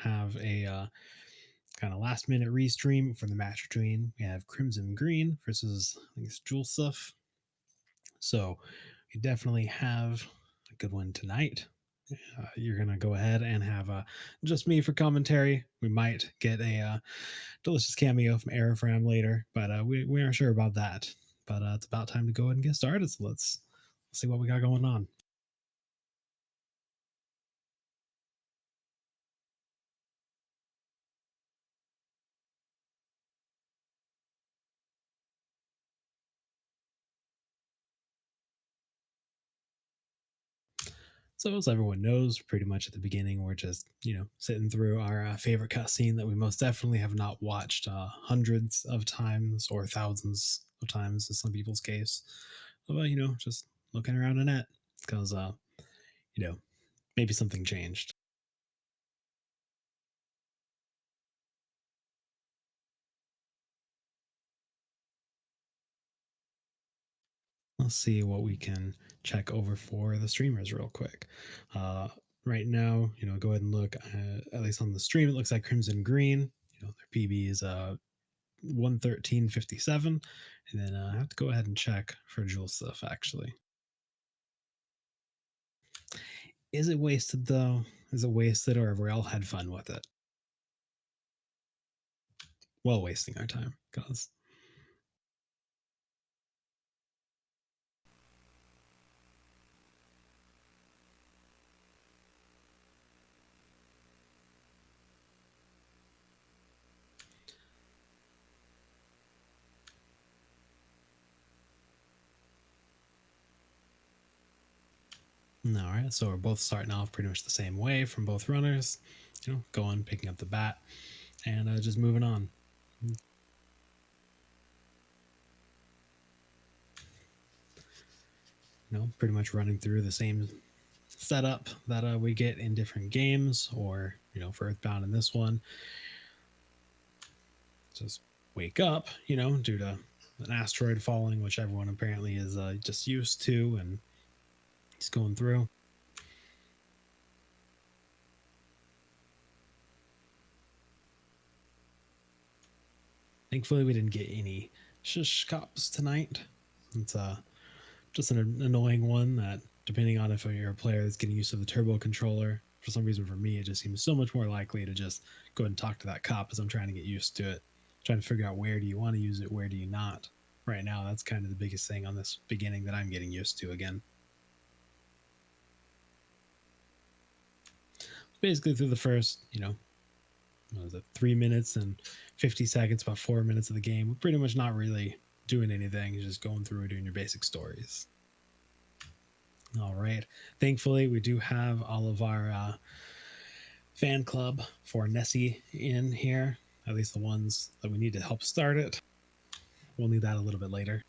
have a kind of last minute restream for the match between we have Crimson Green versus I think it's J0elsuf. So you definitely have a good one tonight. You're gonna go ahead and have just me for commentary. We might get a delicious cameo from Aerofram later, but we aren't sure about that. But it's about time to go ahead and get started. So let's see what we got going on. So, as everyone knows, pretty much at the beginning, we're just, sitting through our favorite cutscene that we most definitely have not watched hundreds of times or thousands of times in some people's case. But, just looking around the net because, you know, maybe something changed. Let's see what we can check over for the streamers real quick. Uh, right now, go ahead and look at least on the stream. It looks like Crimson Green. Their PB is 113.57, and then I have to go ahead and check for J0elsuf. Actually, is it wasted though? Is it wasted, or have we all had fun with it? Well, wasting our time because all right. So we're both starting off pretty much the same way from both runners. Going picking up the bat and just moving on. Pretty much running through the same setup that we get in different games, or for Earthbound in this one, just wake up, due to an asteroid falling, which everyone apparently is just used to, and he's going through. Thankfully, we didn't get any shush cops tonight. It's just an annoying one that, depending on if you're a player that's getting used to the turbo controller, for some reason for me, it just seems so much more likely to just go ahead and talk to that cop as I'm trying to get used to it, trying to figure out where do you want to use it, where do you not. Right now, that's kind of the biggest thing on this beginning that I'm getting used to again. Basically, through the first, what was it, 3 minutes and 50 seconds, about 4 minutes of the game, we're pretty much not really doing anything, just going through and doing your basic stories. All right. Thankfully, we do have all of our fan club for Nessie in here, at least the ones that we need to help start it. We'll need that a little bit later.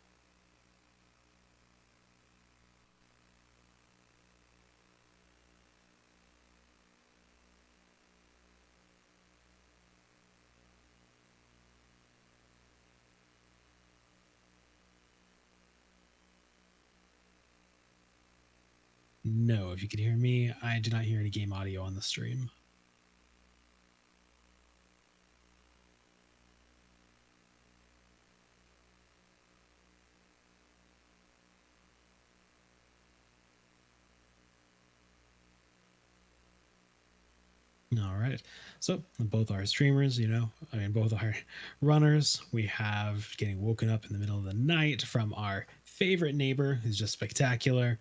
No, if you can hear me, I do not hear any game audio on the stream. All right. So both our streamers, both our runners, we have getting woken up in the middle of the night from our favorite neighbor who's just spectacular.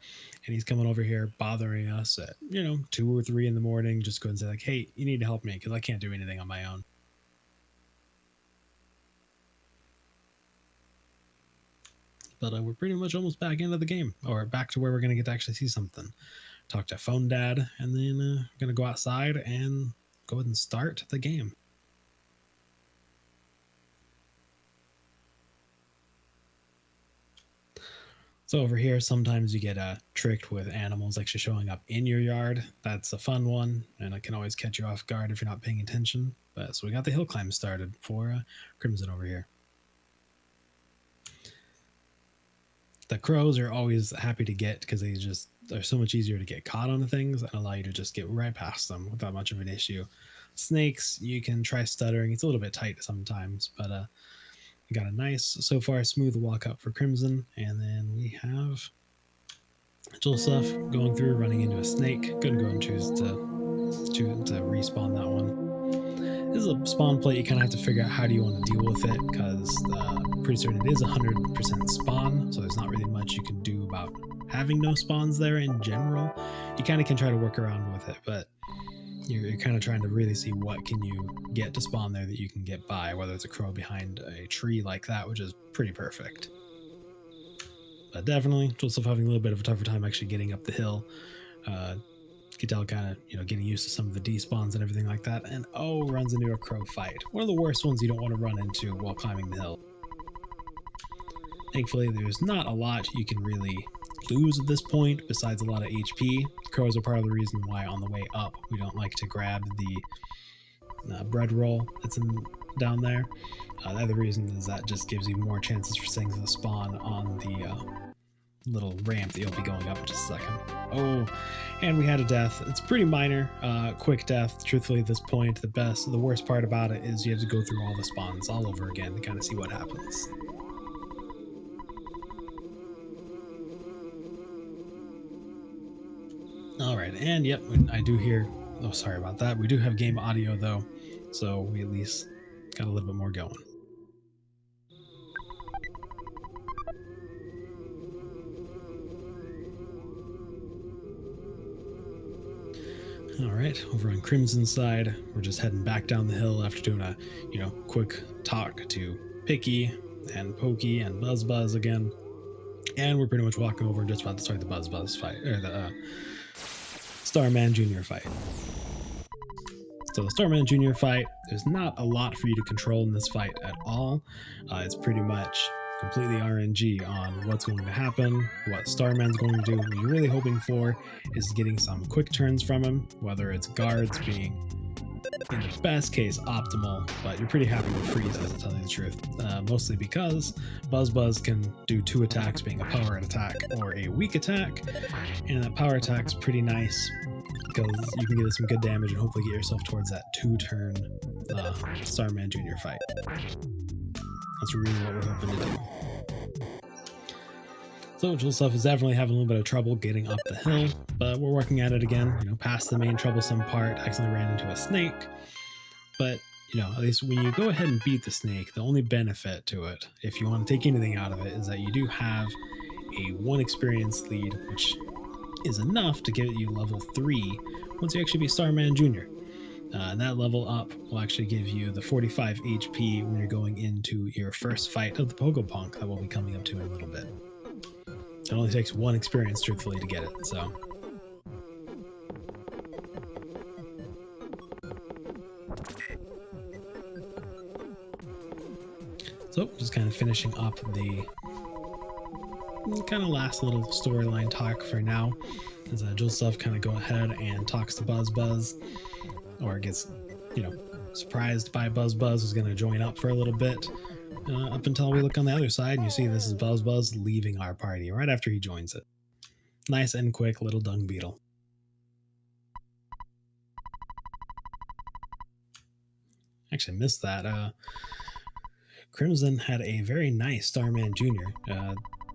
And he's coming over here bothering us at, 2 or 3 in the morning, just go and say like, hey, you need to help me because I can't do anything on my own. But we're pretty much almost back into the game, or back to where we're going to get to actually see something. Talk to Phone Dad, and then going to go outside and go ahead and start the game. So over here, sometimes you get tricked with animals actually showing up in your yard. That's a fun one, and it can always catch you off guard if you're not paying attention. But so we got the hill climb started for Crimson over here. The crows are always happy to get because they're so much easier to get caught on things and allow you to just get right past them without much of an issue. snakes, you can try stuttering. It's a little bit tight sometimes, but we got a nice, so far, smooth walk up for Crimson. And then we have J0elsuf going through, running into a snake. Gonna go and choose to respawn that one. This is a spawn plate. You kind of have to figure out how do you want to deal with it, because pretty certain it is 100% spawn, so there's not really much you can do about having no spawns there in general. You kind of can try to work around with it, but you're kind of trying to really see what can you get to spawn there that you can get by, whether it's a crow behind a tree like that, which is pretty perfect. But definitely, J0elsuf having a little bit of a tougher time actually getting up the hill. You can tell kind of, getting used to some of the despawns and everything like that. And runs into a crow fight. One of the worst ones you don't want to run into while climbing the hill. Thankfully, there's not a lot you can really lose at this point, besides a lot of HP. Crows are part of the reason why on the way up we don't like to grab the bread roll that's down there. The other reason is that just gives you more chances for things to spawn on the little ramp that you'll be going up in just a second. And we had a death. It's pretty minor, quick death. Truthfully, at this point, the worst part about it is you have to go through all the spawns all over again to kind of see what happens. All right, and yep, I do hear. Oh, sorry about that. We do have game audio though, so we at least got a little bit more going. All right, over on Crimson's side, we're just heading back down the hill after doing a, quick talk to Picky and Pokey and Buzz again. And we're pretty much walking over and just about to start the Buzz fight, or the Starman Jr. fight. So the Starman Jr. fight, there's not a lot for you to control in this fight at all. It's pretty much completely RNG on what's going to happen, what Starman's going to do. What you're really hoping for is getting some quick turns from him, whether it's guards being, in the best case, optimal, but you're pretty happy with freezes, to tell you the truth. Mostly because Buzz can do 2 attacks, being a power attack or a weak attack, and that power attack's pretty nice because you can get some good damage and hopefully get yourself towards that 2-turn Starman Jr. fight. That's really what we're hoping to do. So J0elsuf is definitely having a little bit of trouble getting up the hill, but we're working at it again, past the main troublesome part. Accidentally ran into a snake, but at least when you go ahead and beat the snake, the only benefit to it, if you want to take anything out of it, is that you do have a 1 experience lead, which is enough to get you level 3 once you actually beat Starman Jr. And that level up will actually give you the 45 HP when you're going into your first fight of the Pokopunk that we'll be coming up to in a little bit. It only takes 1 experience, truthfully, to get it, so. So, just kind of finishing up the kind of last little storyline talk for now, as J0elsuf kind of go ahead and talks to Buzz, or gets, surprised by Buzz, who's going to join up for a little bit, up until we look on the other side and you see this is Buzz leaving our party right after he joins it. Nice and quick little dung beetle. Actually missed that. Crimson had a very nice Starman Jr.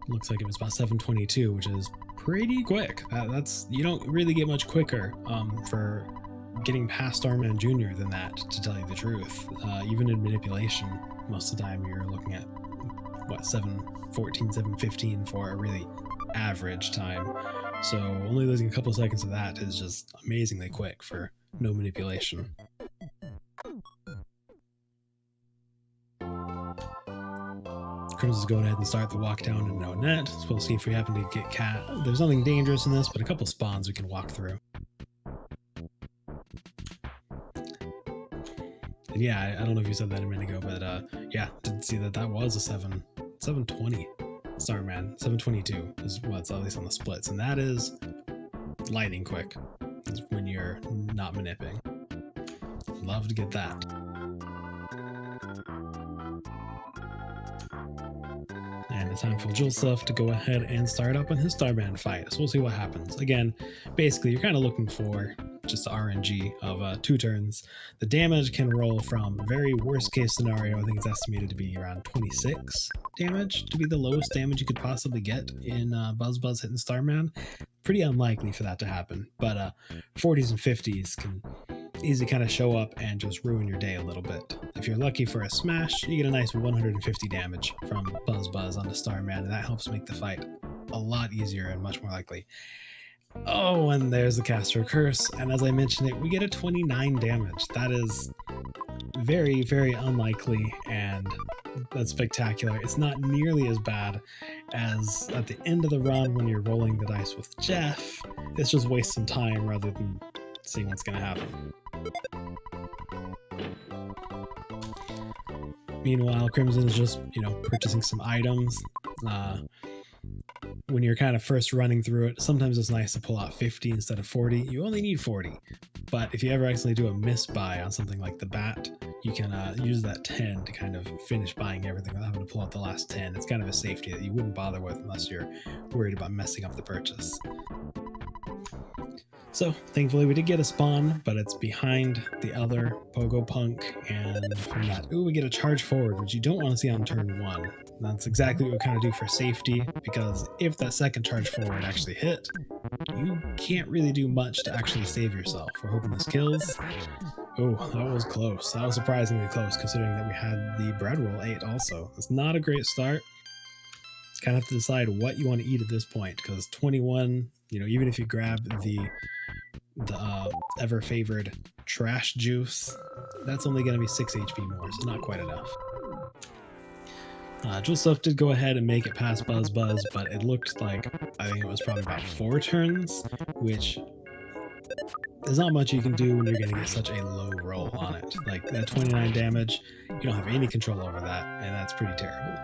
Looks like it was about 722, which is pretty quick. That's you don't really get much quicker for getting past Starman Jr. than that, to tell you the truth. Even in manipulation, most of the time you're looking at 714, 715 for a really average time. So only losing a couple seconds of that is just amazingly quick for no manipulation. Crimson's going ahead and start the walk down in no net. So we'll see if we happen to get cat. There's nothing dangerous in this, but a couple spawns we can walk through. And yeah, I don't know if you said that a minute ago, but yeah, did see that was a 720 Starman. 722 is what's at least on the splits, and that is lightning quick. It's when you're not manipping. Love to get that. And it's time for J0elsuf to go ahead and start up on his Starman fight. So we'll see what happens. Again, basically, you're kind of looking for just RNG of 2 turns. The damage can roll from very worst case scenario. I think it's estimated to be around 26 damage to be the lowest damage you could possibly get in Buzz Buzz hitting Starman. Pretty unlikely for that to happen, but 40s and 50s can easily kind of show up and just ruin your day a little bit. If you're lucky for a smash, you get a nice 150 damage from Buzz Buzz on the Starman, and that helps make the fight a lot easier and much more likely. Oh, and there's the Caster Curse, and as I mentioned it, we get a 29 damage. That is very, very unlikely, and that's spectacular. It's not nearly as bad as at the end of the run when you're rolling the dice with Jeff. It's just wasting time rather than seeing what's going to happen. Meanwhile, Crimson is just, purchasing some items. When you're kind of first running through it, sometimes it's nice to pull out 50 instead of 40. You only need 40. But if you ever accidentally do a miss buy on something like the bat, you can use that 10 to kind of finish buying everything without having to pull out the last 10. It's kind of a safety that you wouldn't bother with unless you're worried about messing up the purchase. So thankfully we did get a spawn, but it's behind the other Pogo Punk, and from that, we get a charge forward, which you don't want to see on turn 1. That's exactly what we kind of do for safety, because if that second charge forward actually hit, you can't really do much to actually save yourself. We're hoping this kills. Oh, that was close. That was surprisingly close, considering that we had the bread roll 8 also. It's not a great start. Kind of have to decide what you want to eat at this point, because 21, even if you grab the ever favored trash juice, that's only going to be 6 HP more, so not quite enough. J0elsuf did go ahead and make it past Buzz Buzz, but it looked like, I think it was probably about 4 turns, which there's not much you can do when you're going to get such a low roll on it. Like that 29 damage, you don't have any control over that, and that's pretty terrible.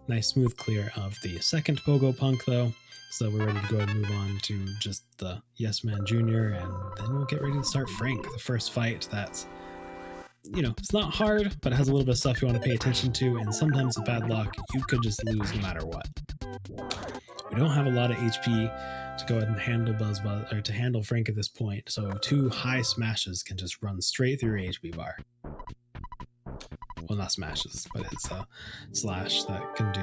Nice smooth clear of the second Pogo Punk though, so we're ready to go and move on to just the Yes Man Jr., and then we'll get ready to start Frank, the first fight that's, it's not hard, but it has a little bit of stuff you want to pay attention to, and sometimes with bad luck, you could just lose no matter what. We don't have a lot of HP to go ahead and handle Buzz Buzz, or to handle Frank at this point, so 2 high smashes can just run straight through your HP bar. Well, not smashes, but it's a slash that can do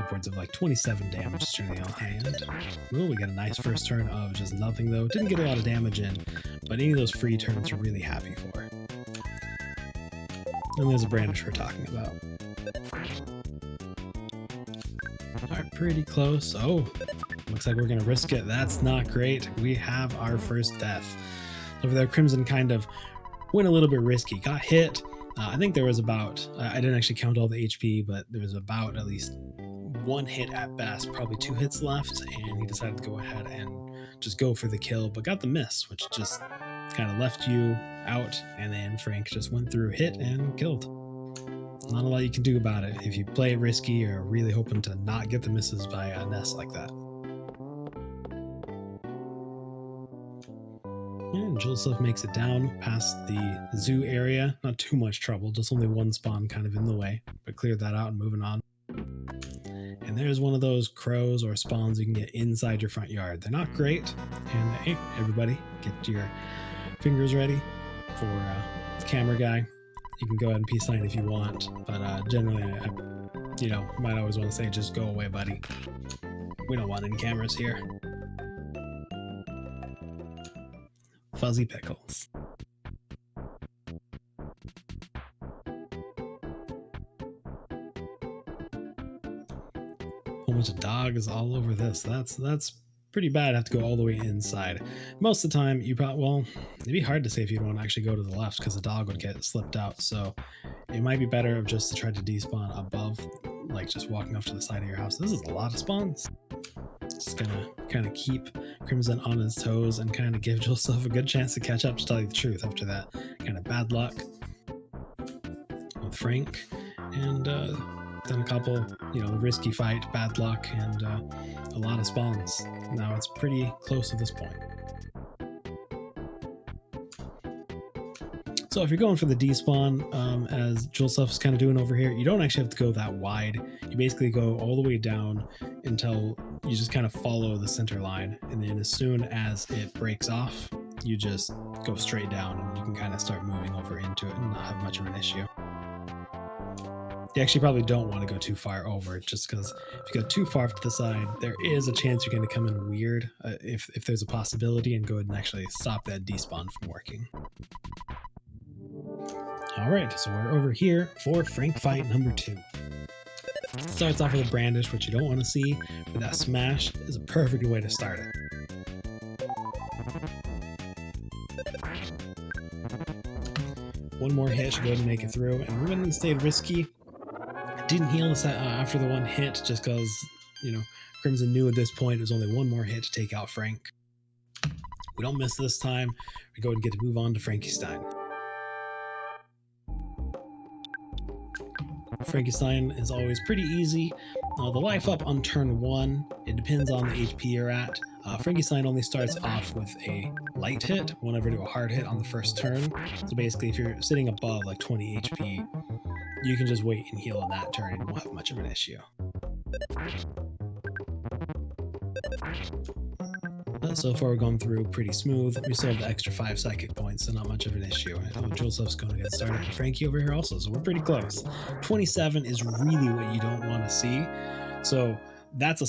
upwards of like 27 damage generally on high end. Ooh, we got a nice first turn of just nothing though. Didn't get a lot of damage in, but any of those free turns we're really happy for. And there's a brandish we're talking about. Alright, pretty close. Oh, looks like we're going to risk it. That's not great. We have our first death. Over there, Crimson kind of went a little bit risky. Got hit. I think there was about, I didn't actually count all the HP, but there was about at least 1 hit at best, probably 2 hits left, and he decided to go ahead and just go for the kill, but got the miss, which just kind of left you out, and then Frank just went through, hit, and killed. Not a lot you can do about it if you play it risky or really hoping to not get the misses by a nest like that. And J0elsuf makes it down past the zoo area. Not too much trouble, just only 1 spawn kind of in the way, but cleared that out and moving on. And there's one of those crows or spawns you can get inside your front yard. They're not great. And hey, everybody, get your fingers ready for the camera guy. You can go ahead and peace sign if you want, but generally, might always want to say, just go away, buddy. We don't want any cameras here. Fuzzy pickles. Whole bunch of dogs all over this. That's pretty bad. I have to go all the way inside. Most of the time, you probably, well, it'd be hard to say if you'd want to actually go to the left because the dog would get slipped out. So it might be better just to try to despawn above, like just walking off to the side of your house. This is a lot of spawns. Just gonna kind of keep Crimson on his toes and kind of give J0elsuf a good chance to catch up, to tell you the truth, after that kind of bad luck with Frank, and then a couple, risky fight, bad luck, and a lot of spawns. Now it's pretty close at this point. So if you're going for the despawn, as J0elsuf is kind of doing over here, you don't actually have to go that wide. You basically go all the way down until you just kind of follow the center line, and then as soon as it breaks off, you just go straight down, and you can kind of start moving over into it and not have much of an issue. You actually probably don't want to go too far over, just because if you go too far to the side, there is a chance you're going to come in weird, if there's a possibility, and go ahead and actually stop that despawn from working. All right, so we're over here for Frank fight number 2. It starts off with a brandish, which you don't want to see, but that smash is a perfect way to start it. One more hit should go ahead and make it through, and we went and stayed risky. Didn't heal after the one hit, just because, you know, Crimson knew at this point it was only one more hit to take out Frank. We don't miss this time. We go and get to move on to Frankenstein. Frankenstein is always pretty easy. The life up on turn 1, it depends on the HP you're at. Frankenstein only starts off with a light hit, won't ever do a hard hit on the first turn. So basically, if you're sitting above like 20 HP, you can just wait and heal on that turn and you won't have much of an issue. So far, we're going through pretty smooth. We still have the extra 5 psychic points, so not much of an issue. J0elsuf's going to get started with Frankie over here also, so we're pretty close. 27 is really what you don't want to see. So that's a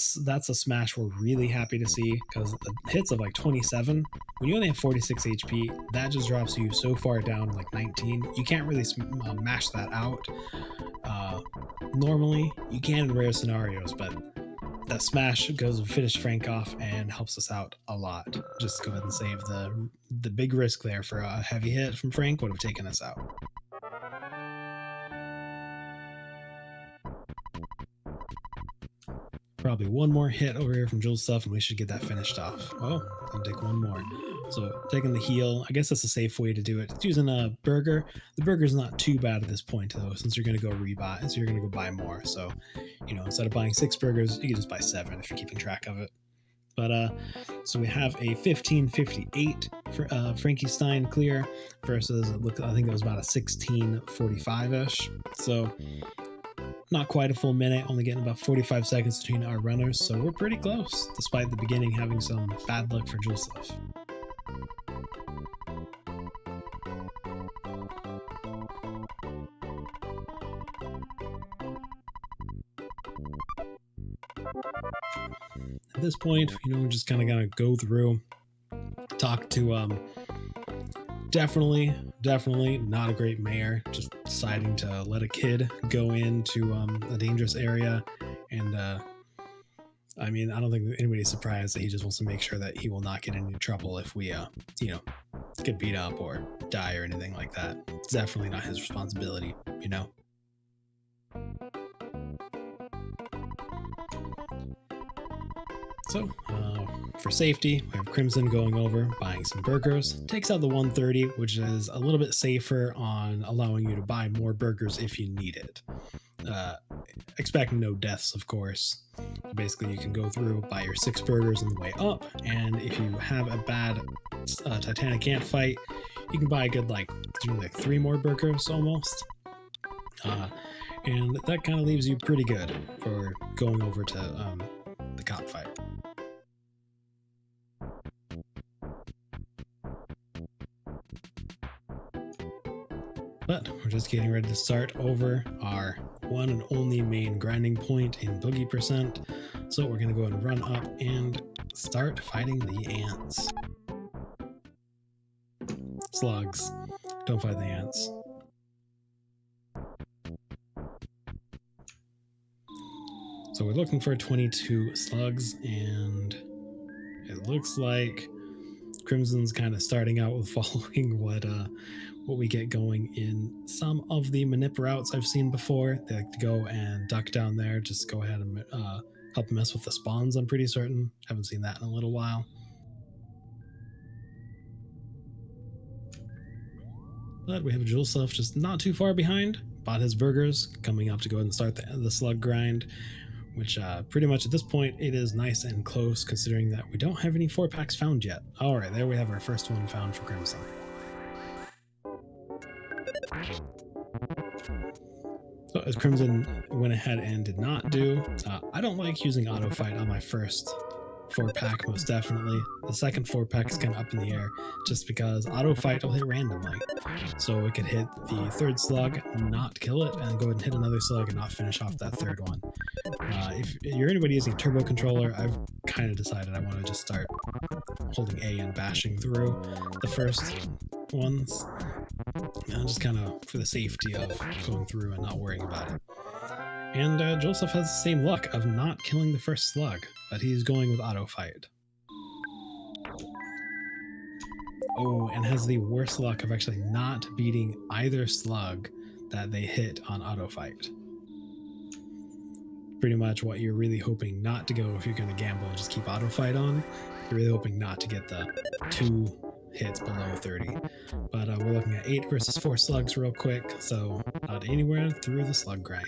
smash we're really happy to see, because the hits of like 27, when you only have 46 HP, that just drops you so far down, like 19. You can't really mash that out. Normally, you can in rare scenarios, but that smash goes and finish Frank off and helps us out a lot. Just go ahead and save the big risk there for a heavy hit from Frank would have taken us out. Probably one more hit over here from J0elsuf and we should get that finished off. Oh, I'll take one more. So taking the heal, I guess that's a safe way to do it. It's using a burger. The burger's not too bad at this point though, since you're going to go rebuy, so you're going to go buy more. So, you know, instead of buying 6 burgers, you can just buy 7 if you're keeping track of it. But so we have a 1558 for Frankenstein clear versus, I think it was about a 1645-ish. So not quite a full minute, only getting about 45 seconds between our runners. So we're pretty close, despite the beginning having some bad luck for J0elsuf. At this point, you know, we're just kind of gonna go through, talk to definitely not a great mayor, just deciding to let a kid go into a dangerous area. And I mean, I don't think anybody's surprised that he just wants to make sure that he will not get into trouble if we you know, get beat up or die or anything like that. It's definitely not his responsibility, you know. So, for safety, we have Crimson going over, buying some burgers. Takes out the 130, which is a little bit safer on allowing you to buy more burgers if you need it. Expect no deaths, of course. Basically, you can go through, buy your 6 burgers on the way up, and if you have a bad Titanic Ant fight, you can buy a good, like 3 more burgers almost. And that kind of leaves you pretty good for going over to the cop fight. But we're just getting ready to start over our one and only main grinding point in Boogey percent. So we're going to go ahead and run up and start fighting the ants. Slugs. Don't fight the ants. So we're looking for 22 slugs, and it looks like Crimson's kind of starting out with following what we get going in some of the manip routes I've seen before. They like to go and duck down there, just go ahead and help mess with the spawns, I'm pretty certain. Haven't seen that in a little while. But we have J0elsuf just not too far behind. Bought his burgers, coming up to go ahead and start the slug grind, which pretty much at this point it is nice and close, considering that we don't have any 4-packs found yet. All right, there we have our first one found for Crimson. So as Crimson went ahead and did not do, I don't like using auto fight on my first 4-pack, most definitely. The second 4-pack is kind of up in the air just because auto fight will hit randomly. So it could hit the third slug, not kill it, and go ahead and hit another slug and not finish off that third one. If you're anybody using a turbo controller, I've kind of decided I want to just start holding A and bashing through the first ones, just kind of for the safety of going through and not worrying about it. And J0elsuf has the same luck of not killing the first slug, but he's going with auto fight. Oh, and has the worst luck of actually not beating either slug that they hit on auto fight. Pretty much what you're really hoping not to go if you're going to gamble and just keep auto fight on. You're really hoping not to get the 2 hits below 30. But we're looking at 8 versus 4 slugs real quick, so not anywhere through the slug grind.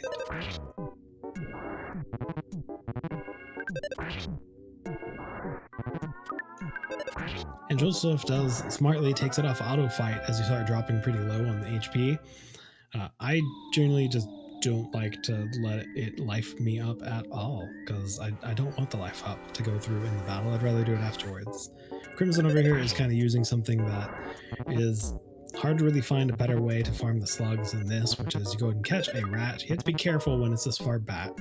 And J0elsuf does smartly takes it off auto fight as you start dropping pretty low on the HP. I generally just don't like to let it life me up at all because I don't want the life up to go through in the battle. I'd rather do it afterwards. Crimson over here is kind of using something that is hard to really find a better way to farm the slugs than this, which is you go ahead and catch a rat. You have to be careful when it's this far back,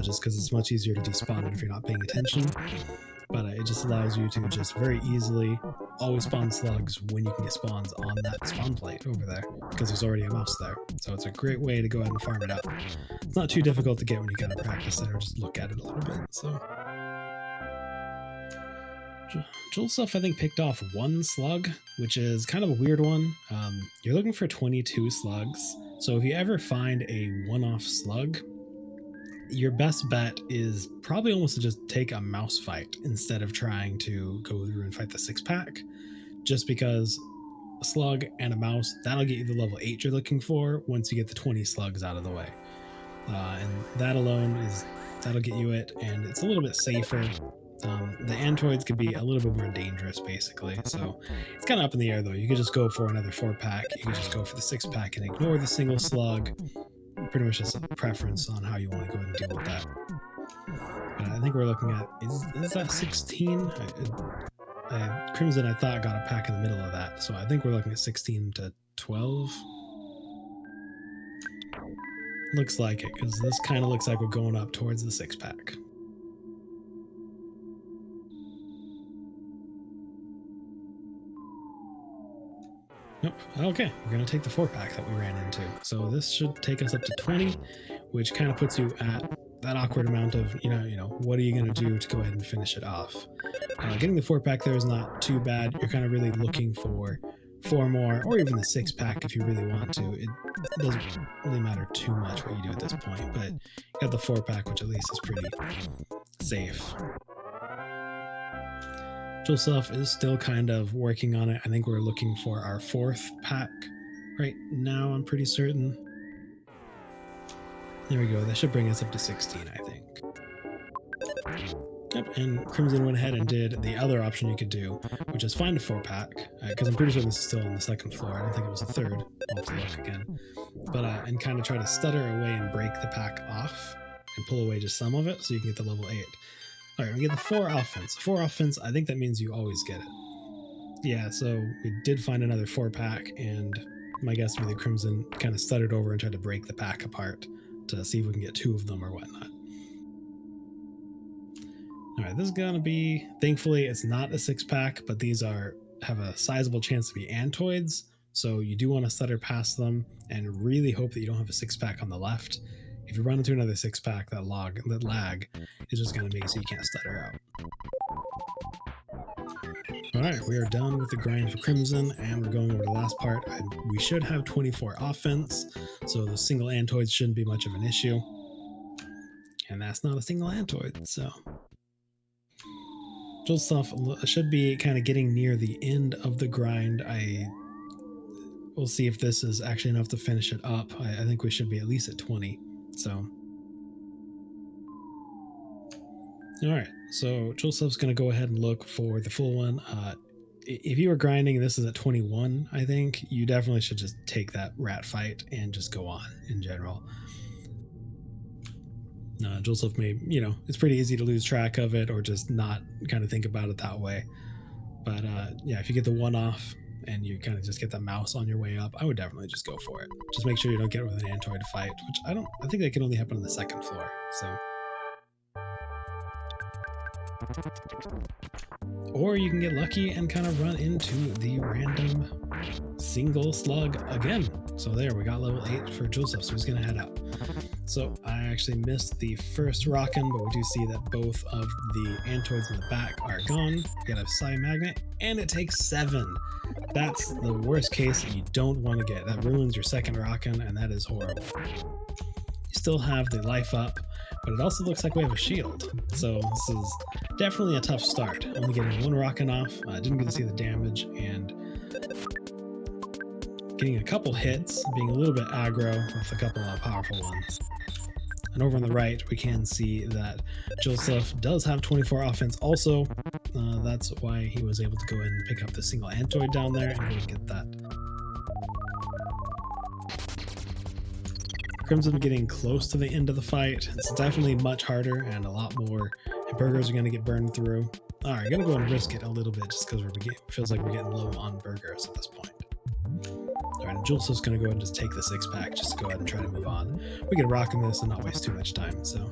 just because it's much easier to despawn it if you're not paying attention. But it just allows you to just very easily always spawn slugs when you can get spawns on that spawn plate over there, because there's already a mouse there. So it's a great way to go ahead and farm it up. It's not too difficult to get when you kind of practice it or just look at it a little bit. So J0elsuf, I think, picked off 1 slug, which is kind of a weird one. You're looking for 22 slugs. So if you ever find a one-off slug, your best bet is probably almost to just take a mouse fight instead of trying to go through and fight the 6-pack, just because a slug and a mouse, that'll get you the level 8 you're looking for once you get the 20 slugs out of the way. And that alone that'll get you it, and it's a little bit safer. The Antoids could be a little bit more dangerous, basically. So it's kind of up in the air, though. You could just go for another 4-pack. You could just go for the 6-pack and ignore the single slug. Pretty much just a preference on how you want to go ahead and deal with that. But I think we're looking at, is that 16? Crimson, I thought, got a pack in the middle of that. So I think we're looking at 16 to 12. Looks like it, because this kind of looks like we're going up towards the 6-pack. Nope. Okay, we're going to take the 4-pack that we ran into. So this should take us up to 20, which kind of puts you at that awkward amount of, you know, what are you going to do to go ahead and finish it off? Getting the 4-pack there is not too bad. You're kind of really looking for 4 more, or even the 6-pack if you really want to. It doesn't really matter too much what you do at this point, but you got the 4-pack, which at least is pretty safe. J0elsuf is still kind of working on it. I think we're looking for our 4th pack right now, I'm pretty certain. There we go. That should bring us up to 16, I think. Yep, and Crimson went ahead and did the other option you could do, which is find a 4-pack, because I'm pretty sure this is still on the 2nd floor. I don't think it was the 3rd. I'll have to look again. But and kind of try to stutter away and break the pack off and pull away just some of it so you can get the level 8. All right, we get the 4 offense. 4 offense, I think that means you always get it. Yeah, so we did find another 4-pack, and my guess would be the Crimson kind of stuttered over and tried to break the pack apart to see if we can get 2 of them or whatnot. All right, this is going to be, thankfully, it's not a 6-pack, but these have a sizable chance to be Antoids, so you do want to stutter past them and really hope that you don't have a 6-pack on the left. If you run into another 6-pack, that lag is just going to make it so you can't stutter out. All right, we are done with the grind for Crimson, and we're going over the last part. We should have 24 offense, so the single Antoids shouldn't be much of an issue. And that's not a single Antoid, so J0elsuf should be kind of getting near the end of the grind. We'll see if this is actually enough to finish it up. I think we should be at least at 20. So, all right. So J0elsuf's going to go ahead and look for the full one. if you were grinding, this is at 21, I think you definitely should just take that rat fight and just go on in general. J0elsuf may, it's pretty easy to lose track of it or just not kind of think about it that way. But yeah, if you get the one off and you kind of just get the mouse on your way up, I would definitely just go for it. Just make sure you don't get with an Antoid fight, which I think that can only happen on the second floor. So, or you can get lucky and kind of run into the random single slug again. So there, we got level 8 for J0elsuf, so he's gonna head out. So I actually missed the first rockin', but we do see that both of the Antoids in the back are gone. We got a Psi Magnet, and it takes 7. That's the worst case that you don't want to get. That ruins your second rockin', and that is horrible. You still have the life up, but it also looks like we have a shield. So this is definitely a tough start. Only getting 1 rockin' off. Didn't get to see the damage, and getting a couple hits, being a little bit aggro with a couple of powerful ones. And over on the right, we can see that J0elsuf does have 24 offense also. That's why he was able to go in and pick up the single Antoid down there and go and get that. Crimson getting close to the end of the fight. It's definitely much harder and a lot more burgers are going to get burned through. All right, going to go and risk it a little bit just because feels like we're getting low on burgers at this point. All right, J0elsuf's going to go ahead and just take the 6-pack just to go ahead and try to move on. We can rock in this and not waste too much time. So,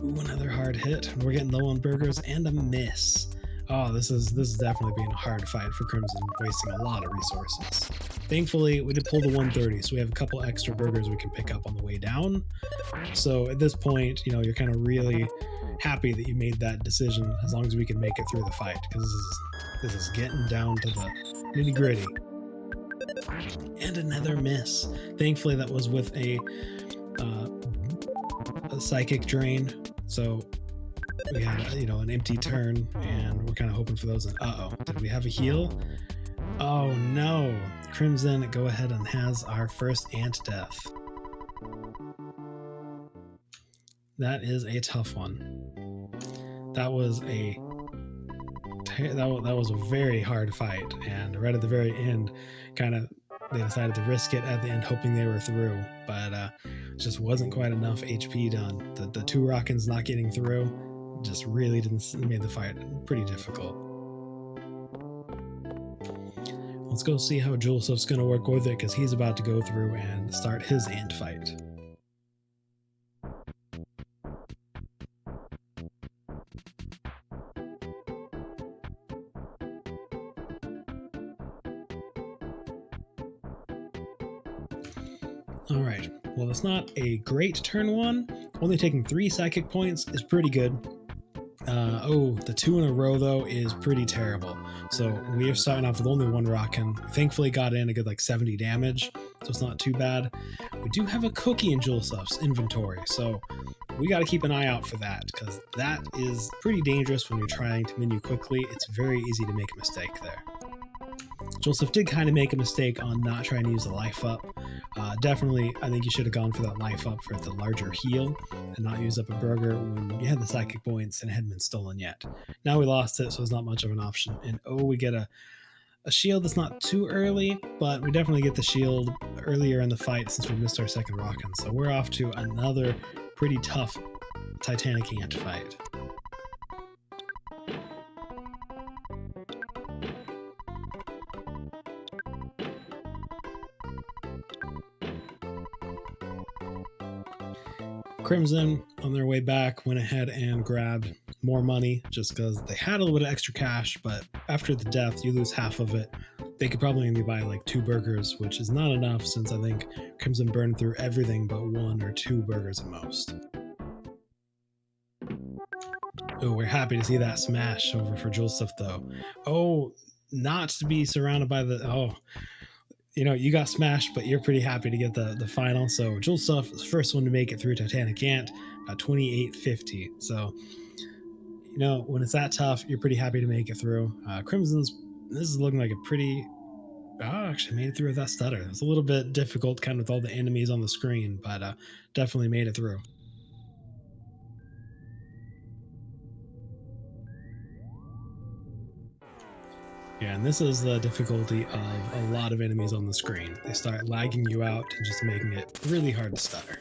ooh, another hard hit. We're getting low on burgers and a miss. Oh, this is definitely being a hard fight for Crimson, wasting a lot of resources. Thankfully, we did pull the 130, so we have a couple extra burgers we can pick up on the way down. So at this point, you're kind of really happy that you made that decision as long as we can make it through the fight, because this is getting down to the nitty-gritty. And another miss. Thankfully, that was with a psychic drain, so we had an empty turn, and we're kind of hoping for those. And did we have a heal? Oh no! Crimson go ahead and has our first ant death. That is a tough one. That was a very hard fight, and right at the very end, they decided to risk it at the end, hoping they were through, but it just wasn't quite enough HP done. The 2 Rockins not getting through just really made the fight pretty difficult. Let's go see how J0elsuf's going to work with it, because he's about to go through and start his ant fight. All right, well, it's not a great turn 1. Only taking 3 psychic points is pretty good. The 2 in a row, though, is pretty terrible. So we are starting off with only 1 rockin'. Thankfully got in a good 70 damage, so it's not too bad. We do have a cookie in J0elsuf's inventory, so we got to keep an eye out for that, because that is pretty dangerous when you're trying to menu quickly. It's very easy to make a mistake there. J0elsuf did kind of make a mistake on not trying to use the life up. Definitely, I think you should have gone for that life up for the larger heal and not use up a burger when you had the psychic points and it hadn't been stolen yet. Now we lost it, so it's not much of an option. And we get a shield that's not too early, but we definitely get the shield earlier in the fight since we missed our second rockin'. So we're off to another pretty tough Titanic ant fight. Crimson, on their way back, went ahead and grabbed more money just because they had a little bit of extra cash, but after the death, you lose half of it. They could probably only buy 2 burgers, which is not enough since I think Crimson burned through everything but 1 or 2 burgers at most. Oh, we're happy to see that smash over for J0elsuf, though. Oh, not to be surrounded by you got smashed, but you're pretty happy to get the final. So J0elsuf is the first one to make it through Titanic Ant, about 2850. So, when it's that tough, you're pretty happy to make it through. Crimson's, this is looking like a pretty, actually made it through with that stutter. It's a little bit difficult kind of with all the enemies on the screen, but definitely made it through. Yeah, and this is the difficulty of a lot of enemies on the screen. They start lagging you out and just making it really hard to stutter.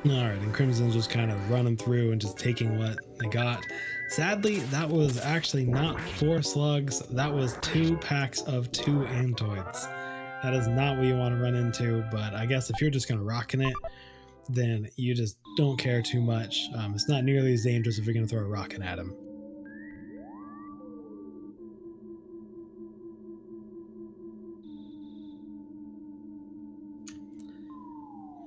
All right, and Crimson's just kind of running through and just taking what they got. Sadly, that was actually not 4 slugs. That was 2 packs of 2 Antoids. That is not what you want to run into, but I guess if you're just going to rockin' it, then you just don't care too much. It's not nearly as dangerous if you're going to throw a rocket at him.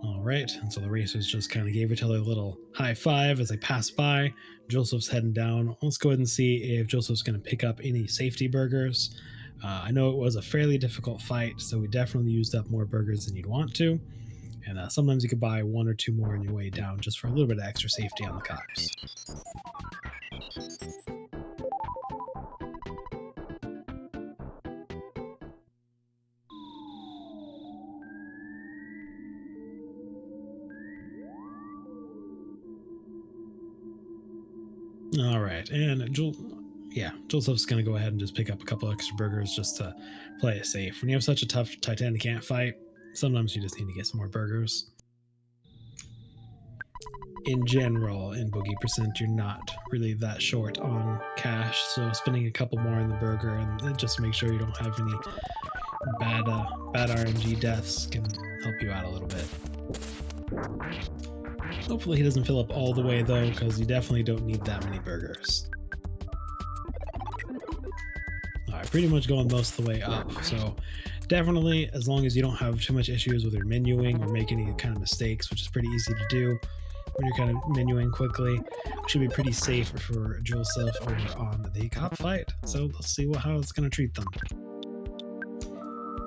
All right, and so the racers just kind of gave each other a little high five as they passed by. J0elsuf's heading down. Let's go ahead and see if J0elsuf's going to pick up any safety burgers. I know it was a fairly difficult fight, so we definitely used up more burgers than you'd want to. And sometimes you could buy 1 or 2 more on your way down just for a little bit of extra safety on the cops. All right, and J0elsuf's going to go ahead and just pick up a couple extra burgers just to play it safe. When you have such a tough Titanic ant fight, sometimes you just need to get some more burgers. In general, in Boogey percent, you're not really that short on cash, so spending a couple more in the burger and just make sure you don't have any bad RNG deaths can help you out a little bit. Hopefully he doesn't fill up all the way though, because you definitely don't need that many burgers. Alright, pretty much going most of the way up, so definitely as long as you don't have too much issues with your menuing or make any kind of mistakes, which is pretty easy to do when you're kind of menuing quickly, should be pretty safe for J0elsuf over on the cop fight. So let's see how it's going to treat them.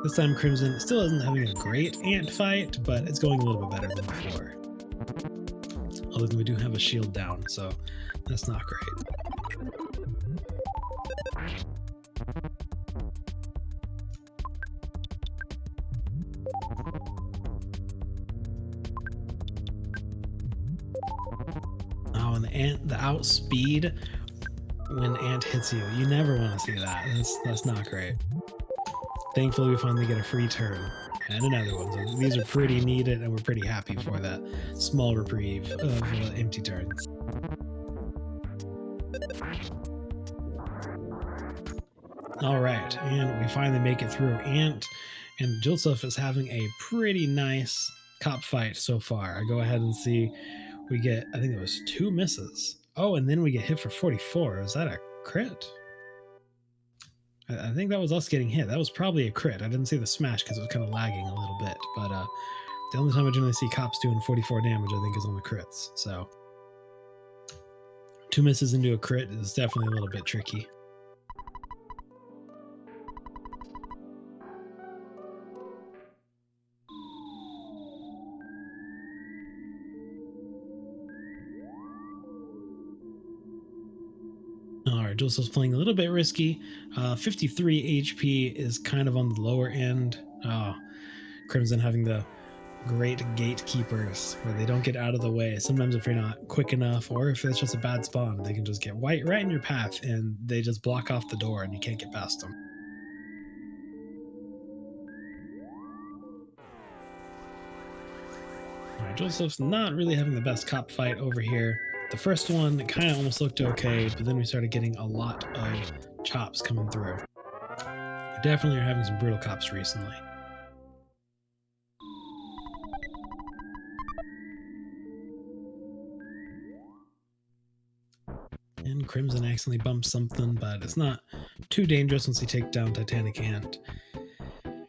This time Crimson still isn't having a great ant fight, but it's going a little bit better than before. Although we do have a shield down, so that's not great. Oh, and the outspeed when ant hits you. You never want to see that. That's not great. Thankfully, we finally get a free turn and another one. So these are pretty needed, and we're pretty happy for that small reprieve of empty turns. All right, and we finally make it through ant, and J0elsuf is having a pretty nice cop fight so far. I go ahead and see we get, I think it was 2 misses. Oh, and then we get hit for 44. Is that a crit? I think that was us getting hit. That was probably a crit. I didn't see the smash because it was kind of lagging a little bit. But the only time I generally see cops doing 44 damage, I think, is on the crits. So 2 misses into a crit is definitely a little bit tricky. Alright, J0elsuf's playing a little bit risky. 53 HP is kind of on the lower end. Oh, Crimson having the great gatekeepers where they don't get out of the way. Sometimes if you're not quick enough or if it's just a bad spawn, they can just get right in your path and they just block off the door and you can't get past them. Alright, J0elsuf's not really having the best cop fight over here. The first one kind of almost looked okay, but then we started getting a lot of chops coming through. We definitely are having some brutal cops recently. And Crimson accidentally bumps something, but it's not too dangerous once you take down Titanic Ant.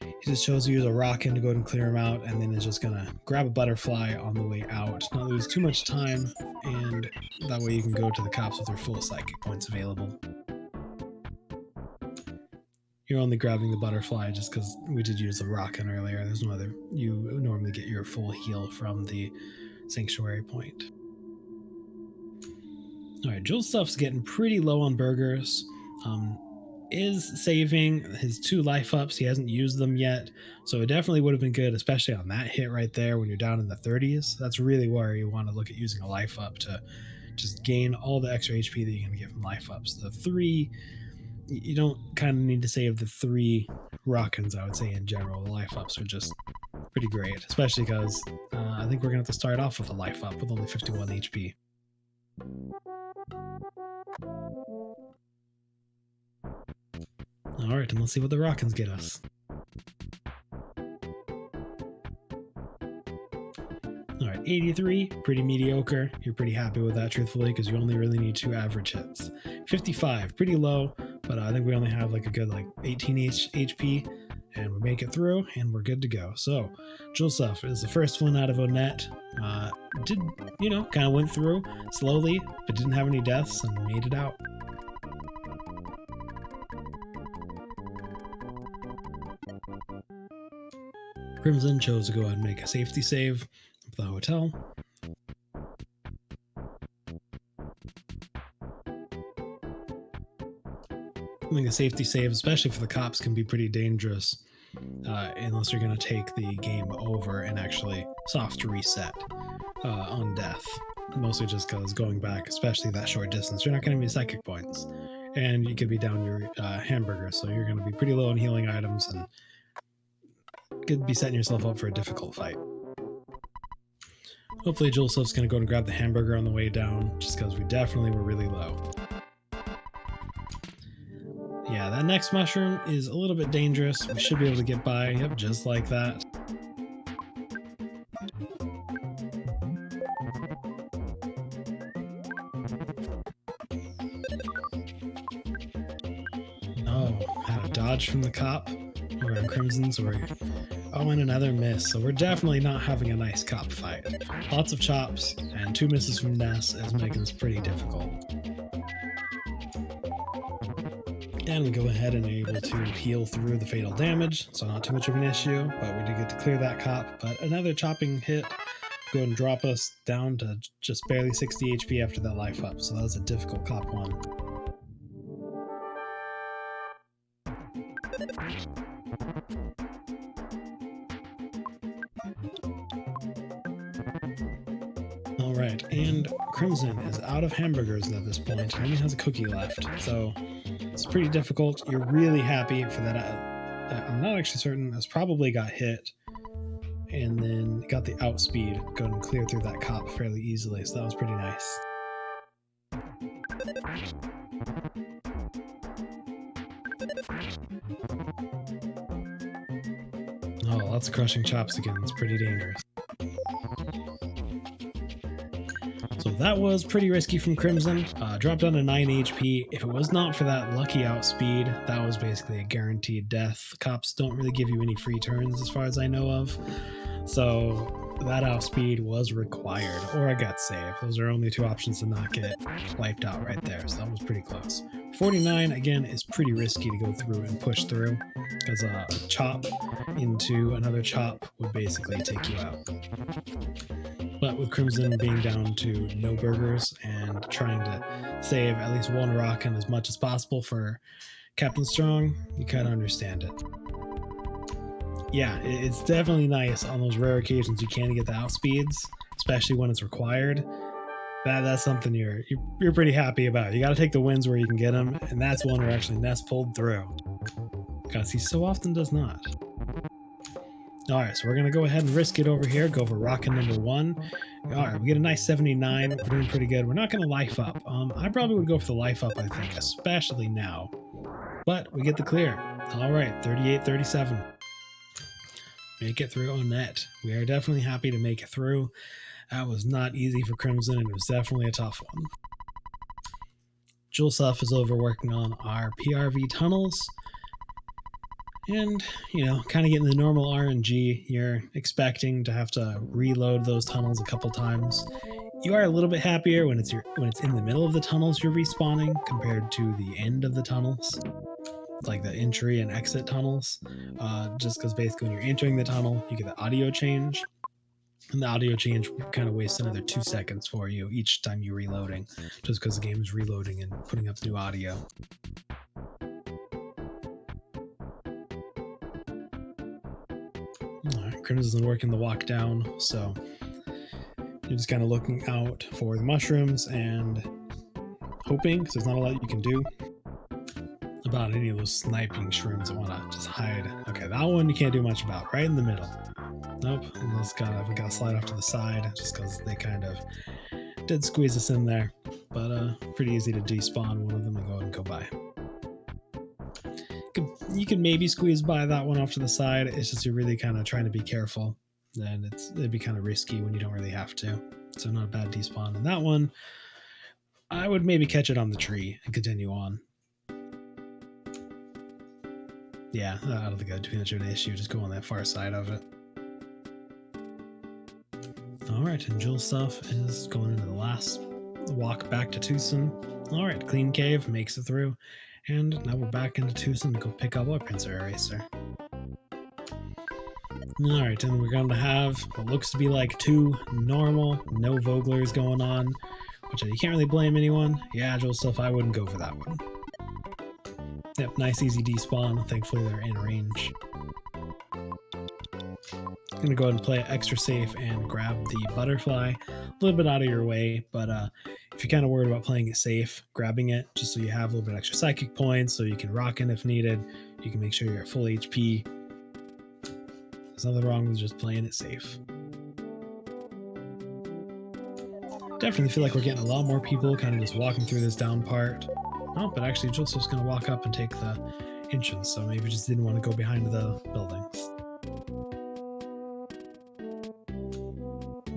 He just shows you use a rocket to go ahead and clear him out, and then is just gonna grab a butterfly on the way out, not lose too much time, and that way you can go to the cops with their full psychic points available. You're only grabbing the butterfly just because we did use the rocket earlier. There's no other. You normally get your full heal from the sanctuary point. All right, J0elsuf's getting pretty low on burgers. Is saving his 2 life ups. He hasn't used them yet, so it definitely would have been good, especially on that hit right there when you're down in the 30s. That's really where you want to look at using a life up to just gain all the extra HP that you're going to get from life ups. The 3, you don't kind of need to save the 3 Rockins, I would say, in general. The life ups are just pretty great, especially because I think we're going to have to start off with a life up with only 51 HP. All right, and let's see what the Rockins get us. All right, 83, pretty mediocre. You're pretty happy with that, truthfully, because you only really need 2 average hits. 55, pretty low, but I think we only have like a good 18 HP, and we make it through, and we're good to go. So, J0elsuf is the first one out of Onett. Did, kind of went through slowly, but didn't have any deaths and made it out. Crimson chose to go ahead and make a safety save for the hotel. I think a safety save, especially for the cops, can be pretty dangerous unless you're going to take the game over and actually soft reset on death. Mostly just because going back, especially that short distance, you're not going to be psychic points. And you could be down your hamburger, so you're going to be pretty low on healing items and could be setting yourself up for a difficult fight. Hopefully J0elsuf's going to go and grab the hamburger on the way down, just because we definitely were really low. Yeah, that next mushroom is a little bit dangerous. We should be able to get by, yep, just like that. Oh, had a dodge from the cop. We're in Crimson's. Oh, and another miss. So we're definitely not having a nice cop fight. Lots of chops and 2 misses from Ness is making this pretty difficult. And we go ahead and are able to heal through the fatal damage, so not too much of an issue, but we did get to clear that cop. But another chopping hit go and drop us down to just barely 60 HP after that life up, so that was a difficult cop one. Alright, and Crimson is out of hamburgers at this point. He only has a cookie left, so it's pretty difficult. You're really happy for that. I'm not actually certain. It's probably got hit and then got the outspeed, going to clear through that cop fairly easily, so that was pretty nice. Oh, lots of crushing chops again. It's pretty dangerous. So that was pretty risky from Crimson. Dropped down to 9 HP. If it was not for that lucky outspeed, that was basically a guaranteed death. Cops don't really give you any free turns as far as I know of. So that outspeed was required, or a gut save. Those are only 2 options to not get wiped out right there. So that was pretty close. 49, again, is pretty risky to go through and push through, because a chop into another chop would basically take you out. But with Crimson being down to no burgers and trying to save at least 1 Rockin as much as possible for Captain Strong, you kind of understand it. Yeah, it's definitely nice on those rare occasions you can get the outspeeds, especially when it's required. That's something you're pretty happy about. You got to take the wins where you can get them, and that's one where actually Ness pulled through, because he so often does not. All right, so we're going to go ahead and risk it over here. Go for Rockin number 1. All right, we get a nice 79. We're doing pretty good. We're not going to life up. I probably would go for the life up, I think, especially now. But we get the clear. All right, 38-37. Make it through Onett. We are definitely happy to make it through. That was not easy for Crimson, and it was definitely a tough one. J0elsuf is over working on our PRV tunnels. And, kind of getting the normal RNG. You're expecting to have to reload those tunnels a couple times. You are a little bit happier when it's in the middle of the tunnels you're respawning compared to the end of the tunnels, like the entry and exit tunnels. Just because basically when you're entering the tunnel, you get the audio change. And the audio change kind of wastes another 2 seconds for you each time you're reloading, just because the game is reloading and putting up the new audio. All right, Crimson's working the walk down, so you're just kind of looking out for the mushrooms and hoping, because there's not a lot you can do about any of those sniping shrooms that want to just hide. Okay, that one you can't do much about. Right in the middle. Nope. We got to slide off to the side just because they kind of did squeeze us in there. But pretty easy to despawn one of them and go ahead and go by. You can maybe squeeze by that one off to the side. It's just you're really kind of trying to be careful. And it'd be kind of risky when you don't really have to. So not a bad despawn. And that one, I would maybe catch it on the tree and continue on. Yeah, I don't think that'd be too much of an issue. Just go on that far side of it. All right, and J0elsuf is going into the last walk back to Tucson. All right, clean cave, makes it through. And now we're back into Tucson to go pick up our Pincer Eraser. All right, and we're going to have what looks to be like 2 normal, no Voglers going on, which you can't really blame anyone. Yeah, J0elsuf, I wouldn't go for that one. Yep, nice easy despawn. Thankfully they're in range. I'm gonna go ahead and play it extra safe and grab the butterfly. A little bit out of your way, but if you're kind of worried about playing it safe, grabbing it just so you have a little bit extra psychic points so you can rock in if needed. You can make sure you're at full HP. There's nothing wrong with just playing it safe. Definitely feel like we're getting a lot more people kind of just walking through this down part. Oh, but actually J0elsuf's going to walk up and take the entrance, so maybe just didn't want to go behind the buildings.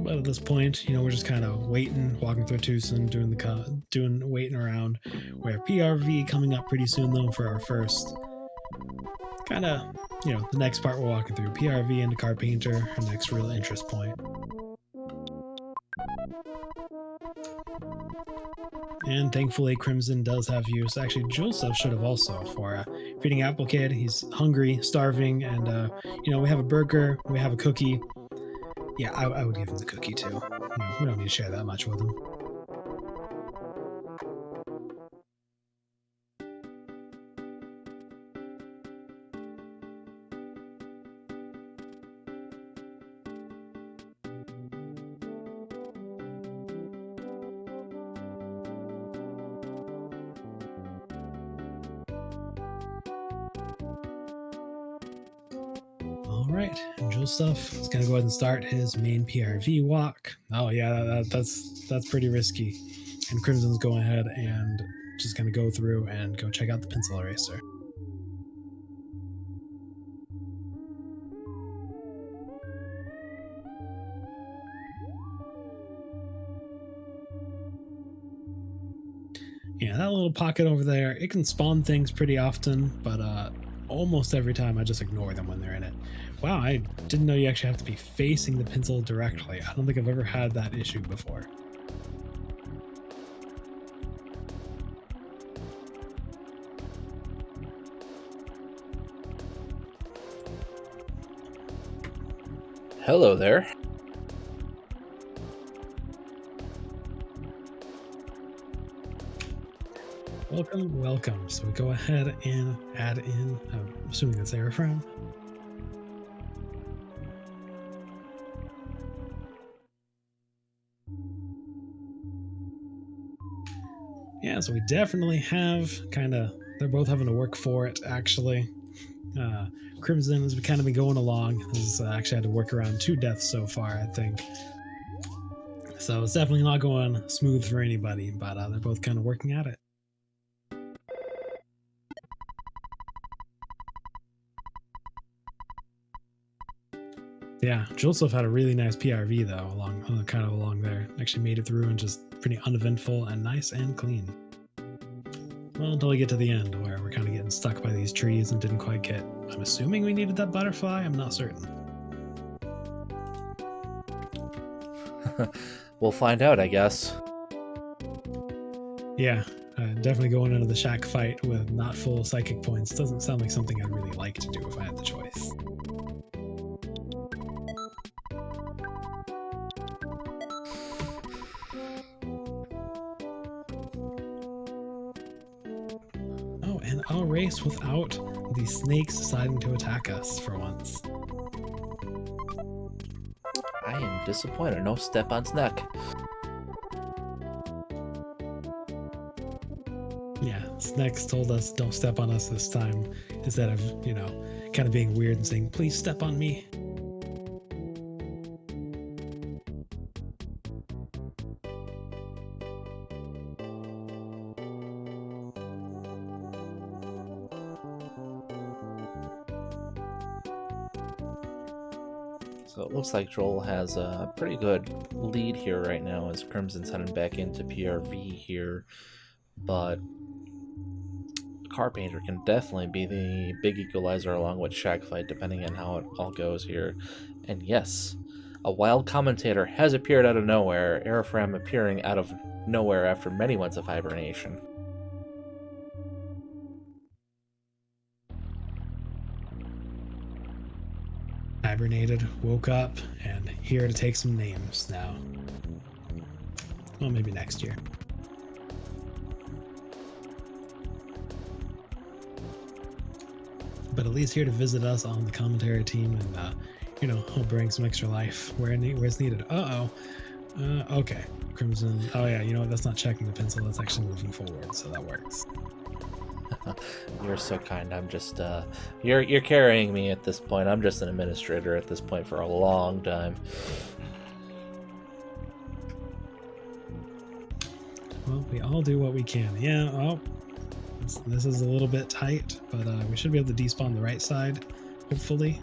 But at this point, we're just kind of waiting, walking through Tucson, waiting around. We have PRV coming up pretty soon, though, for our first kind of, the next part we're walking through. PRV into Car Painter, our next real interest point. And thankfully, Crimson does have use. Actually, J0elsuf should have also for feeding Apple Kid. He's hungry, starving, and we have a burger, we have a cookie. Yeah, I would give him the cookie too. We don't need to share that much with him. All right, and J0elsuf is going to go ahead and start his main PRV walk. Oh yeah, that's pretty risky. And Crimson's going ahead and just going to go through and go check out the pencil eraser. Yeah, that little pocket over there, it can spawn things pretty often, but almost every time I just ignore them when they're in it. Wow, I didn't know you actually have to be facing the pencil directly. I don't think I've ever had that issue before. Hello there. Welcome. So we go ahead and add in, I'm assuming that's airframe. Yeah, so we definitely have they're both having to work for it, actually. Crimson has kind of been going along. Has actually had to work around 2 deaths so far, I think. So it's definitely not going smooth for anybody, but they're both kind of working at it. Yeah, J0elsuf had a really nice PRV though, along there. Actually made it through and just pretty uneventful and nice and clean. Well, until we get to the end where we're kind of getting stuck by these trees and didn't quite get. I'm assuming we needed that butterfly. I'm not certain. We'll find out, I guess. Yeah, definitely going into the shack fight with not full psychic points doesn't sound like something I'd really like to do if I had the choice. race without the snakes deciding to attack us for once. I am disappointed. No step on neck. Yeah, Snacks told us don't step on us this time instead of, kind of being weird and saying, please step on me. So it looks like Joel has a pretty good lead here right now as Crimson's heading back into PRV here. But Carpainter can definitely be the big equalizer along with Shagfight, depending on how it all goes here. And yes, a wild commentator has appeared out of nowhere, Aerofram appearing out of nowhere after many months of hibernation. Hibernated, woke up, and here to take some names now. Well, maybe next year. But at least here to visit us on the commentary team and, he'll bring some extra life where it's needed. Okay. Crimson. Oh, yeah, you know what? That's not checking the pencil. That's actually moving forward, so that works. You're so kind. I'm just, you're carrying me at this point. I'm just an administrator at this point for a long time. Well, we all do what we can. Yeah, this is a little bit tight, but we should be able to despawn the right side, hopefully.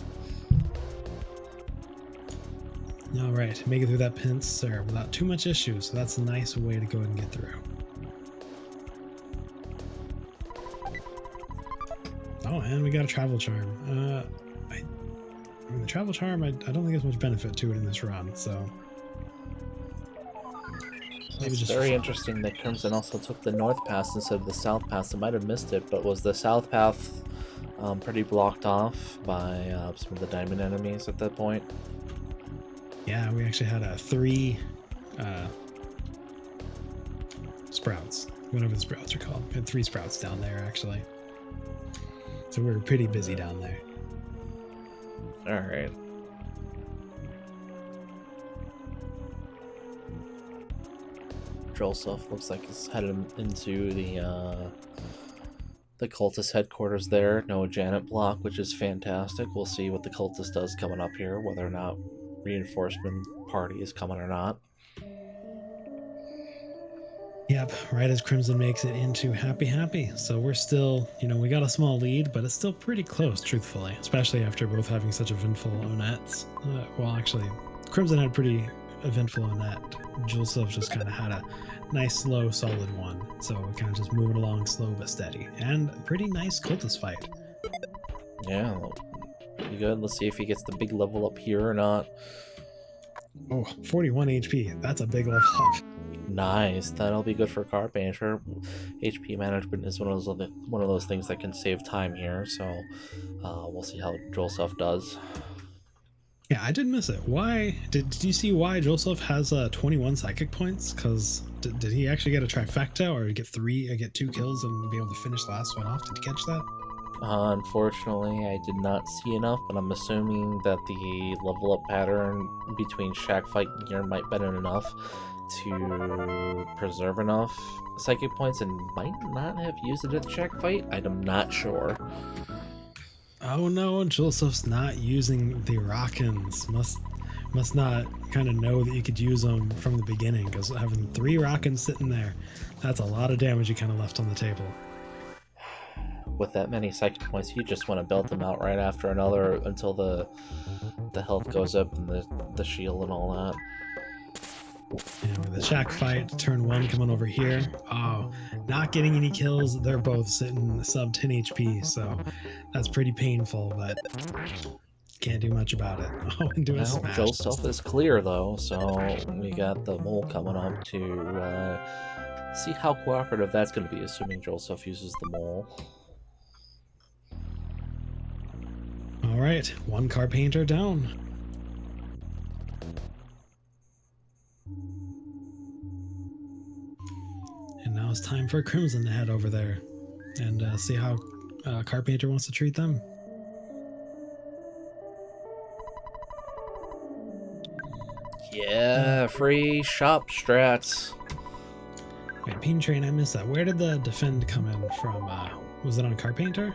All right, make it through that pincer without too much issue, so that's a nice way to go ahead and get through. Oh, and we got a travel charm. I mean, the travel charm, I don't think there's much benefit to it in this run, so... It's very interesting that Crimson also took the north path instead of the south path. I might have missed it, but was the south path pretty blocked off by some of the diamond enemies at that point? Yeah, we actually had 3 sprouts, whatever the sprouts are called. We had 3 sprouts down there, actually. So we were pretty busy down there. All right. J0elsuf looks like he's headed into the cultist headquarters there. No Janet block, which is fantastic. We'll see what the cultist does coming up here, whether or not reinforcement party is coming or not. Yep, right as Crimson makes it into Happy. So we're still, we got a small lead, but it's still pretty close, truthfully, especially after both having such eventful Onettes. Well, actually, Crimson had pretty eventful Onett. J0elsuf just kind of had a nice, slow, solid one. So we're kind of just moving along slow but steady. And a pretty nice cultist fight. Yeah, pretty good. Let's see if he gets the big level up here or not. Oh, 41 HP. That's a big level up. Nice. That'll be good for Carpainter. HP management is one of those things that can save time here. So we'll see how J0elsuf does. Yeah, I did miss it. Why did you see why J0elsuf has 21 psychic points? Because did he actually get a trifecta or get 2 kills and be able to finish the last one off? Did you catch that? Unfortunately, I did not see enough, but I'm assuming that the level up pattern between Shagfight and here might be enough to preserve enough psychic points and might not have used it at Shagfight. I'm not sure. Oh no, J0elsuf's not using the Rockins. Must not kind of know that you could use them from the beginning, because having 3 Rockins sitting there, that's a lot of damage you kind of left on the table. With that many psychic points, you just want to belt them out right after another until the health goes up and the shield and all that. And with the Shack fight, turn 1 coming over here. Oh, not getting any kills. They're both sitting sub 10 HP, so that's pretty painful, but can't do much about it. Oh, and do a smash. J0elsuf is clear though, so we got the mole coming up to see how cooperative that's going to be, assuming J0elsuf uses the mole. All right, 1 Carpainter down. And now it's time for Crimson to head over there and see how Carpenter wants to treat them. Yeah, free shop strats. Wait, Peen Train, I missed that. Where did the defend come in from? Was it on Carpenter?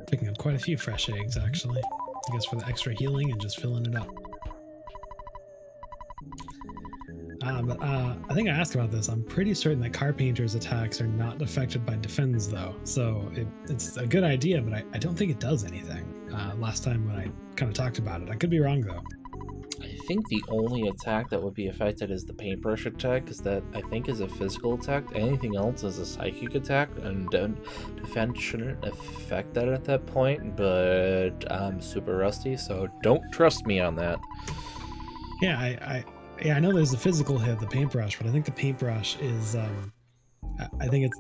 Picking up quite a few fresh eggs, actually. I guess for the extra healing and just filling it up. I think I asked about this. I'm pretty certain that Carpenter's attacks are not affected by defends, though. So it's a good idea, but I don't think it does anything. Last time when I kind of talked about it. I could be wrong, though. I think the only attack that would be affected is the paintbrush attack, because that I think is a physical attack. Anything else is a psychic attack, and defense shouldn't affect that at that point. But I'm super rusty, so don't trust me on that. Yeah, I know there's the physical hit, the paintbrush, but I think the paintbrush is I think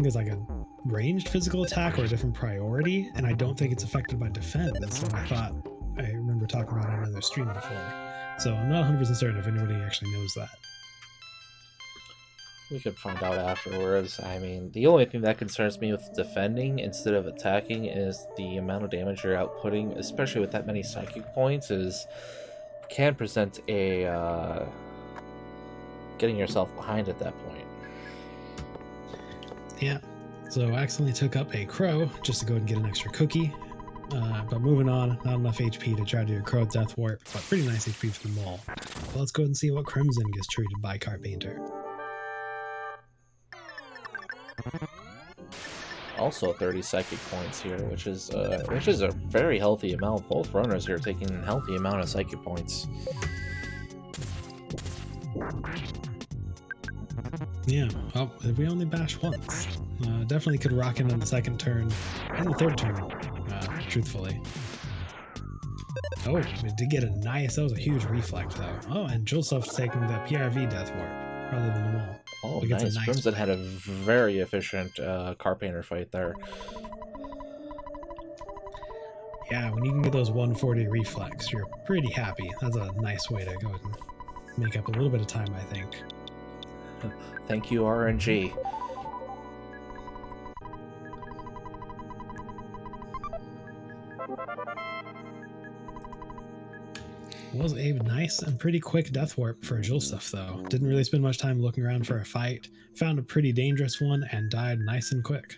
it's like a ranged physical attack or a different priority, and I don't think it's affected by defend. That's what I thought. I remember talking about it on another stream before. So I'm not 100% certain if anybody actually knows that. We could find out afterwards. I mean, the only thing that concerns me with defending instead of attacking is the amount of damage you're outputting, especially with that many psychic points, can present a getting yourself behind at that point. Yeah. So I accidentally took up a crow just to go and get an extra cookie. But moving on, not enough HP to try to do a crow death warp, but pretty nice HP for the mole. But let's go ahead and see what Crimson gets treated by Carpenter. Also 30 psychic points here, which is a very healthy amount. Both runners here taking a healthy amount of psychic points. Yeah, oh, we only bashed once. Definitely could rock in on the second turn and the third turn, truthfully. Oh, we did get a nice, that was a huge reflect though. Oh, and J0elsuf's taking the PRV death warp rather than the mole. Oh, nice. Crimson had a very efficient Carpenter fight there. Yeah, when you can get those 140 reflex, you're pretty happy. That's a nice way to go ahead and make up a little bit of time, I think. Thank you, RNG. Was a nice and pretty quick death warp for J0elsuf, though. Didn't really spend much time looking around for a fight. Found a pretty dangerous one and died nice and quick.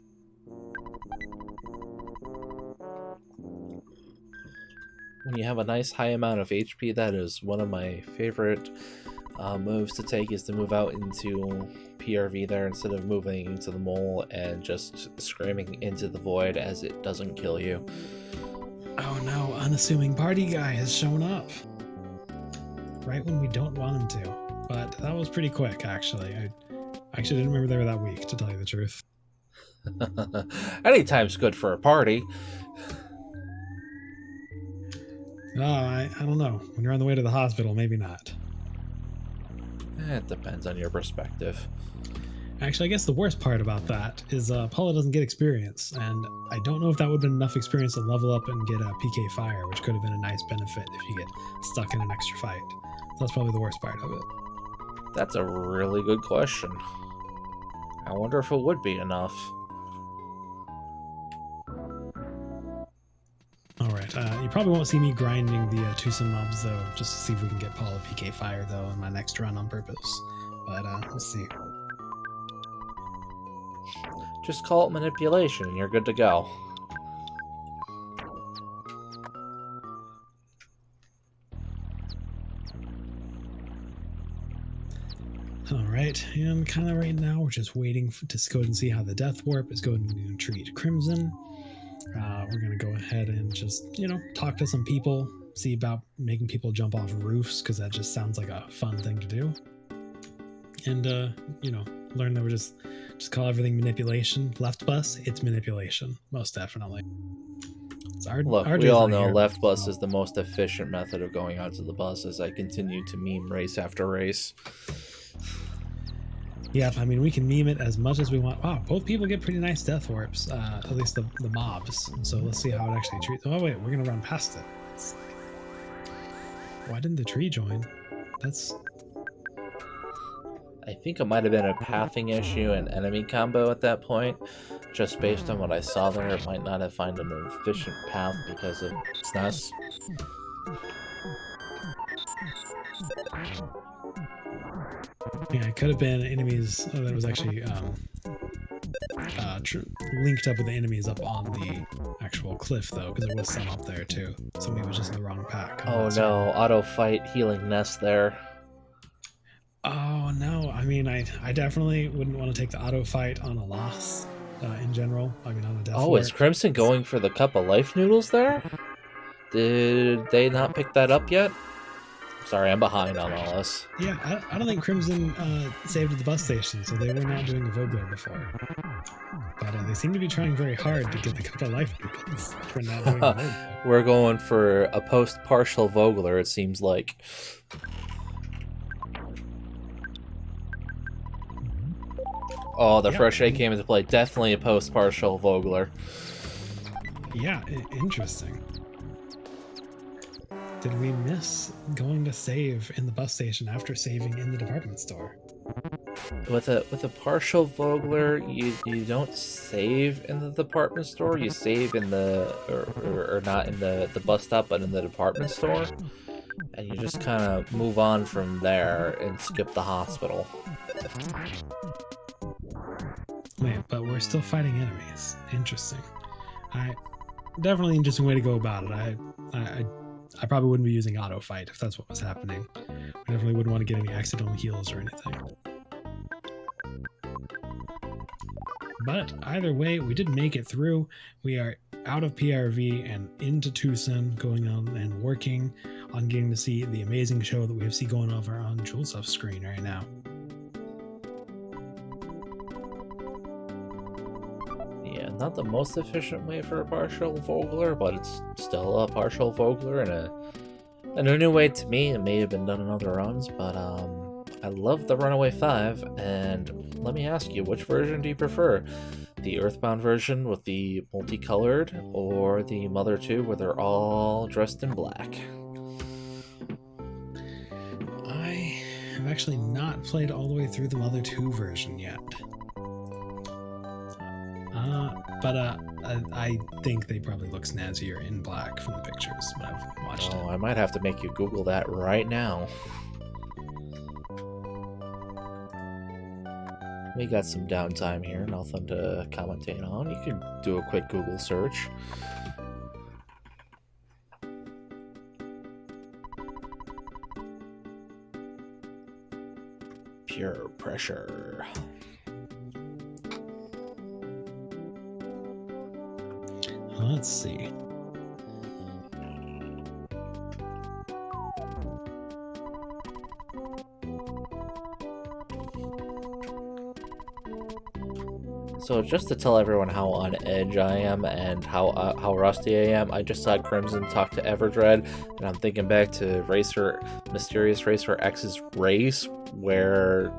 When you have a nice high amount of HP, that is one of my favorite moves to take, is to move out into PRV there instead of moving into the mole and just screaming into the void as it doesn't kill you. Oh no, unassuming party guy has shown up. Right when we don't want him to. But that was pretty quick, actually. I actually didn't remember they were that weak, to tell you the truth. Anytime's good for a party. Oh, I don't know. When you're on the way to the hospital, maybe not. It depends on your perspective. Actually, I guess the worst part about that is Paula doesn't get experience, and I don't know if that would have been enough experience to level up and get a PK Fire, which could have been a nice benefit if you get stuck in an extra fight. So that's probably the worst part of it. That's a really good question. I wonder if it would be enough. Alright, you probably won't see me grinding the Tucson mobs, though, just to see if we can get Paula PK Fire, though, in my next run on purpose. But, let's see. Just call it manipulation and you're good to go. Alright, and kind of right now we're just waiting to go and see how the Death Warp is going to treat Crimson. We're going to go ahead and just, talk to some people, see about making people jump off roofs, because that just sounds like a fun thing to do. And, learn that we're just call everything manipulation. Left bus, it's manipulation, most definitely. Look, we all know left bus is the most efficient method of going onto the bus, as I continue to meme race after race. Yep, I mean, we can meme it as much as we want. Wow, both people get pretty nice death warps, at least the mobs. So let's see how it actually treats. Oh, wait, we're going to run past it. Why didn't the tree join? That's I think it might have been a pathing issue and enemy combo at that point. Just based on what I saw there, it might not have found an efficient path because of SNES. Yeah, it could have been enemies that was actually linked up with the enemies up on the actual cliff, though, because there was some up there too. Somebody was just in the wrong pack. Oh no, auto fight healing nest there. Oh no, I mean, I definitely wouldn't want to take the auto fight on a loss in general. I mean, on a death. Oh, is Crimson going for the cup of life noodles there? Did they not pick that up yet? Sorry, I'm behind on all this. Yeah, I don't think Crimson saved at the bus station, so they were not doing a Vogler before. But they seem to be trying very hard to get the cup of life noodles for not doing a Vogler. We're going for a post-partial Vogler, it seems like. Oh, the fresh egg came into play. Definitely a post-partial Vogler. Yeah, interesting. Did we miss going to save in the bus station after saving in the department store? With a partial Vogler, you don't save in the department store. You save in the or not in the bus stop, but in the department store, and you just kind of move on from there and skip the hospital. Wait, but we're still fighting enemies. Interesting. Definitely interesting way to go about it. I probably wouldn't be using auto fight if that's what was happening. I definitely wouldn't want to get any accidental heals or anything. But either way, we did make it through. We are out of PRV and into Tucson, going on and working on getting to see the amazing show that we have going over on J0elsuf's screen right now. Yeah, not the most efficient way for a partial Vogler, but it's still a partial Vogler and a new way to me. It may have been done in other runs, but I love the Runaway 5, and let me ask you, which version do you prefer? The Earthbound version with the multicolored, or the Mother 2 where they're all dressed in black? I have actually not played all the way through the Mother 2 version yet. But I think they probably look snazzier in black from the pictures when I've watched it. I might have to make you Google that right now. We got some downtime here, nothing to commentate on. You can do a quick Google search. Pure pressure. Let's see. So just to tell everyone how on edge I am and how rusty I am, I just saw Crimson talk to Everdred, and I'm thinking back to Mysterious Racer X's race, where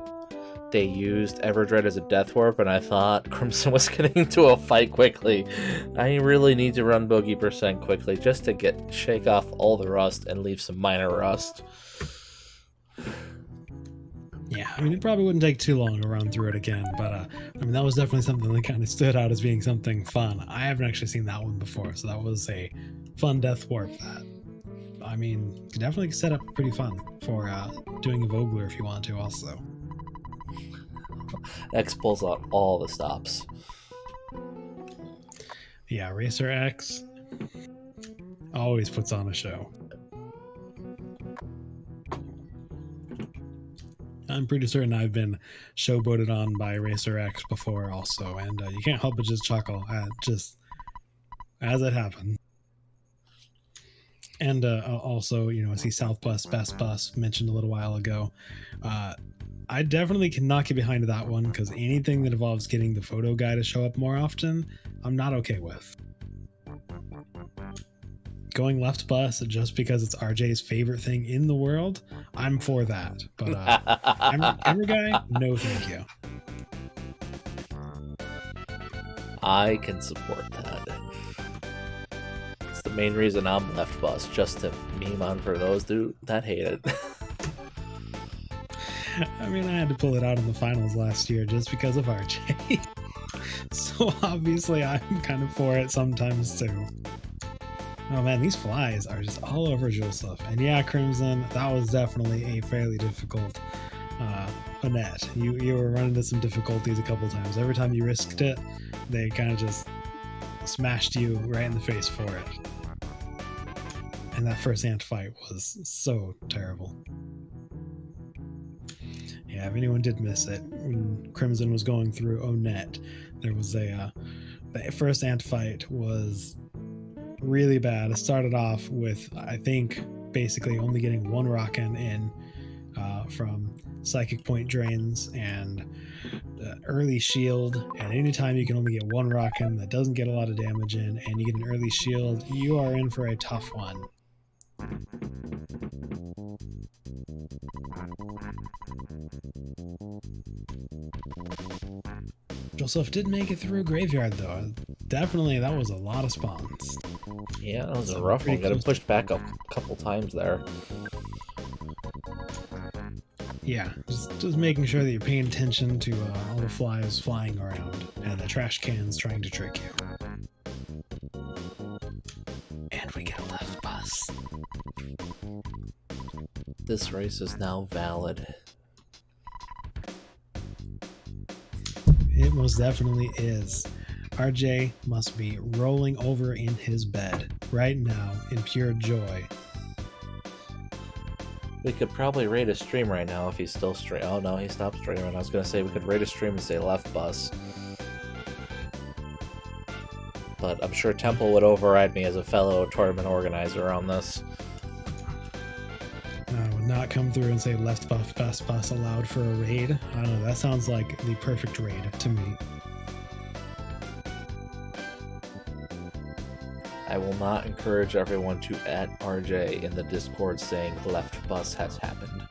they used Everdred as a death warp, and I thought Crimson was getting into a fight quickly. I really need to run Boogey % quickly just to shake off all the rust and leave some minor rust. Yeah, I mean, it probably wouldn't take too long to run through it again, but I mean, that was definitely something that kind of stood out as being something fun. I haven't actually seen that one before, so that was a fun death warp that, I mean, definitely set up pretty fun for doing a Vogler if you want to also. X pulls out all the stops. Yeah, Racer X always puts on a show. I'm pretty certain I've been showboated on by Racer X before also, and you can't help but just chuckle just as it happens. And also, you know, I see South Bus, Best Bus mentioned a little while ago. I definitely cannot get behind that one, because anything that involves getting the photo guy to show up more often, I'm not okay with. Going left bus just because it's RJ's favorite thing in the world, I'm for that. But camera guy, no thank you. I can support that. It's the main reason I'm left bus, just to meme on for those that hate it. I mean, I had to pull it out in the finals last year just because of RJ. So obviously I'm kind of for it sometimes too. Oh man, these flies are just all over J0elsuf. And yeah, Crimson, that was definitely a fairly difficult net. You were running into some difficulties a couple times. Every time you risked it, they kind of just smashed you right in the face for it. And that first ant fight was so terrible. Yeah, if anyone did miss it, when Crimson was going through Onet, there was the first ant fight was really bad. It started off with, I think, basically only getting one rockin' in from psychic point drains and early shield. And anytime you can only get one rockin' that doesn't get a lot of damage in, and you get an early shield, you are in for a tough one. J0elsuf did make it through Graveyard though. Definitely, that was a lot of spawns. Yeah, that was a rough one. Got him pushed back a couple times there. Yeah, just making sure that you're paying attention to all the flies flying around and the trash cans trying to trick you. And we get a left bus. This race is now valid. It most definitely is. RJ must be rolling over in his bed right now in pure joy. We could probably rate a stream right now if he's still streaming. Oh no, he stopped streaming. I was gonna say we could rate a stream and say left bus. But I'm sure Temple would override me as a fellow tournament organizer on this. I would not come through and say left buff, best bus allowed for a raid. I don't know, that sounds like the perfect raid to me. I will not encourage everyone to add RJ in the Discord saying left bus has happened.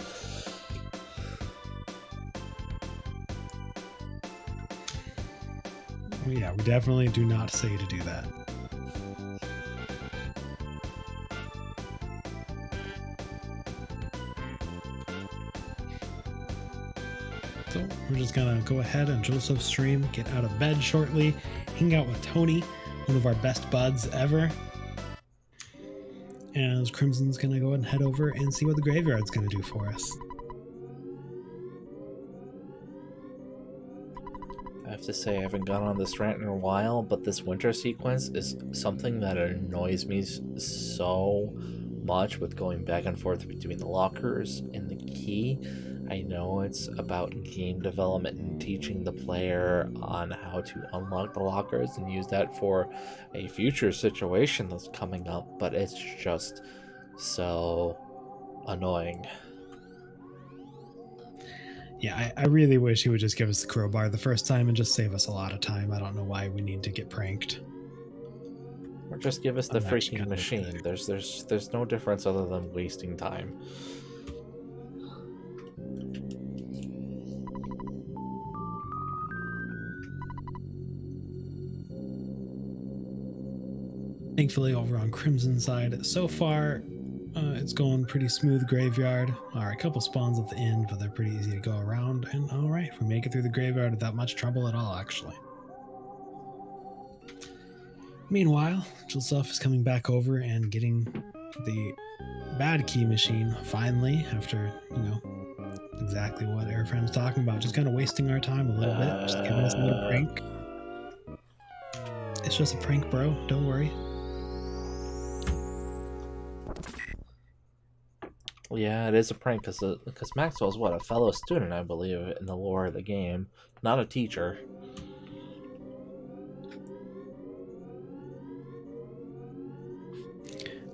Yeah, we definitely do not say to do that. So we're just gonna go ahead and J0elsuf's stream, get out of bed shortly, hang out with Tony, one of our best buds ever. And Crimson's gonna go ahead and head over and see what the Graveyard's gonna do for us. I have to say I haven't gone on this rant in a while, but this winter sequence is something that annoys me so much with going back and forth between the lockers and the key. I know it's about game development and teaching the player on how to unlock the lockers and use that for a future situation that's coming up, but it's just so annoying. Yeah, I really wish he would just give us the crowbar the first time and just save us a lot of time. I don't know why we need to get pranked. Or just give us the freaking machine. There's no difference other than wasting time. Thankfully, over on Crimson side, so far, it's going pretty smooth Graveyard. All right, a couple spawns at the end, but they're pretty easy to go around. And all right, we make it through the Graveyard without much trouble at all, actually. Meanwhile, J0elsuf is coming back over and getting the bad key machine finally, after, you know, exactly what Airframe's talking about, just kind of wasting our time a little bit, just giving us another prank. It's just a prank, bro. Don't worry. Well, yeah, it is a prank because Maxwell's what, a fellow student, I believe, in the lore of the game, not a teacher.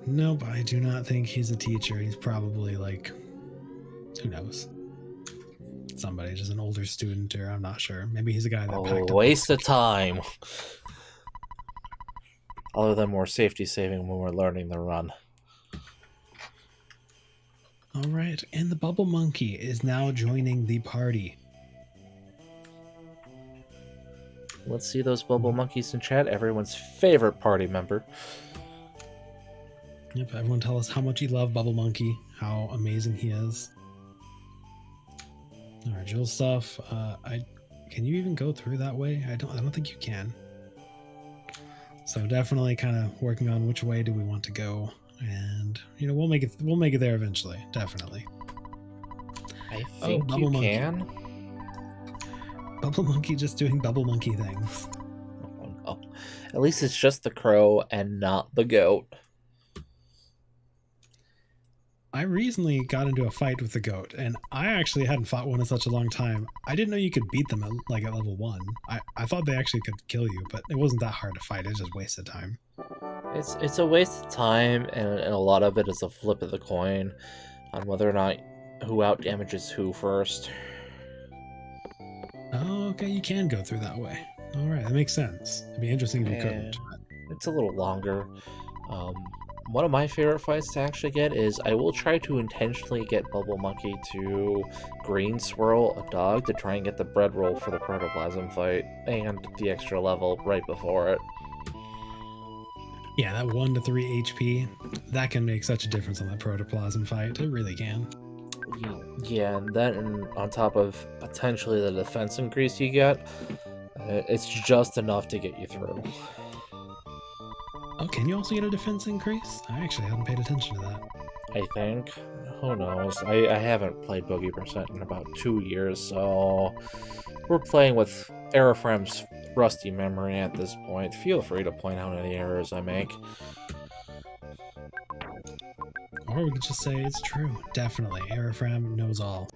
Nope, I do not think he's a teacher. He's probably like, who knows? Somebody, just an older student, or I'm not sure. Maybe he's a guy that packed up. Waste of time. Other than more safety saving when we're learning the run. All right, and the Bubble Monkey is now joining the party. Let's see those Bubble Monkeys in chat. Everyone's favorite party member. Yep, everyone tell us how much you love Bubble Monkey, how amazing he is. J0elsuf. Can you even go through that way? I don't think you can. So definitely kind of working on which way do we want to go, and we'll make it there eventually, definitely. I think Bubble you Monkey. can. Bubble Monkey just doing Bubble Monkey things. Oh no. At least it's just the crow and not the goat. I recently got into a fight with the goat, and I actually hadn't fought one in such a long time. I didn't know you could beat them at level 1. I thought they actually could kill you, but it wasn't that hard to fight. It just wasted time. It's a waste of time, and a lot of it is a flip of the coin on whether or not who out damages who first. Oh, okay, you can go through that way. All right, that makes sense. It'd be interesting if you couldn't. It's a little longer. One of my favorite fights to actually get is I will try to intentionally get Bubble Monkey to green swirl a dog to try and get the bread roll for the protoplasm fight and the extra level right before it. Yeah, that 1 to 3 HP, that can make such a difference on that protoplasm fight. It really can. Yeah, and then on top of potentially the defense increase you get, it's just enough to get you through. Oh, can you also get a defense increase? I actually haven't paid attention to that. I think. Who knows? I haven't played Boogey Percent in about 2 years, so we're playing with Aerofram's rusty memory at this point. Feel free to point out any errors I make. Or we could just say it's true. Definitely. Aerofram knows all.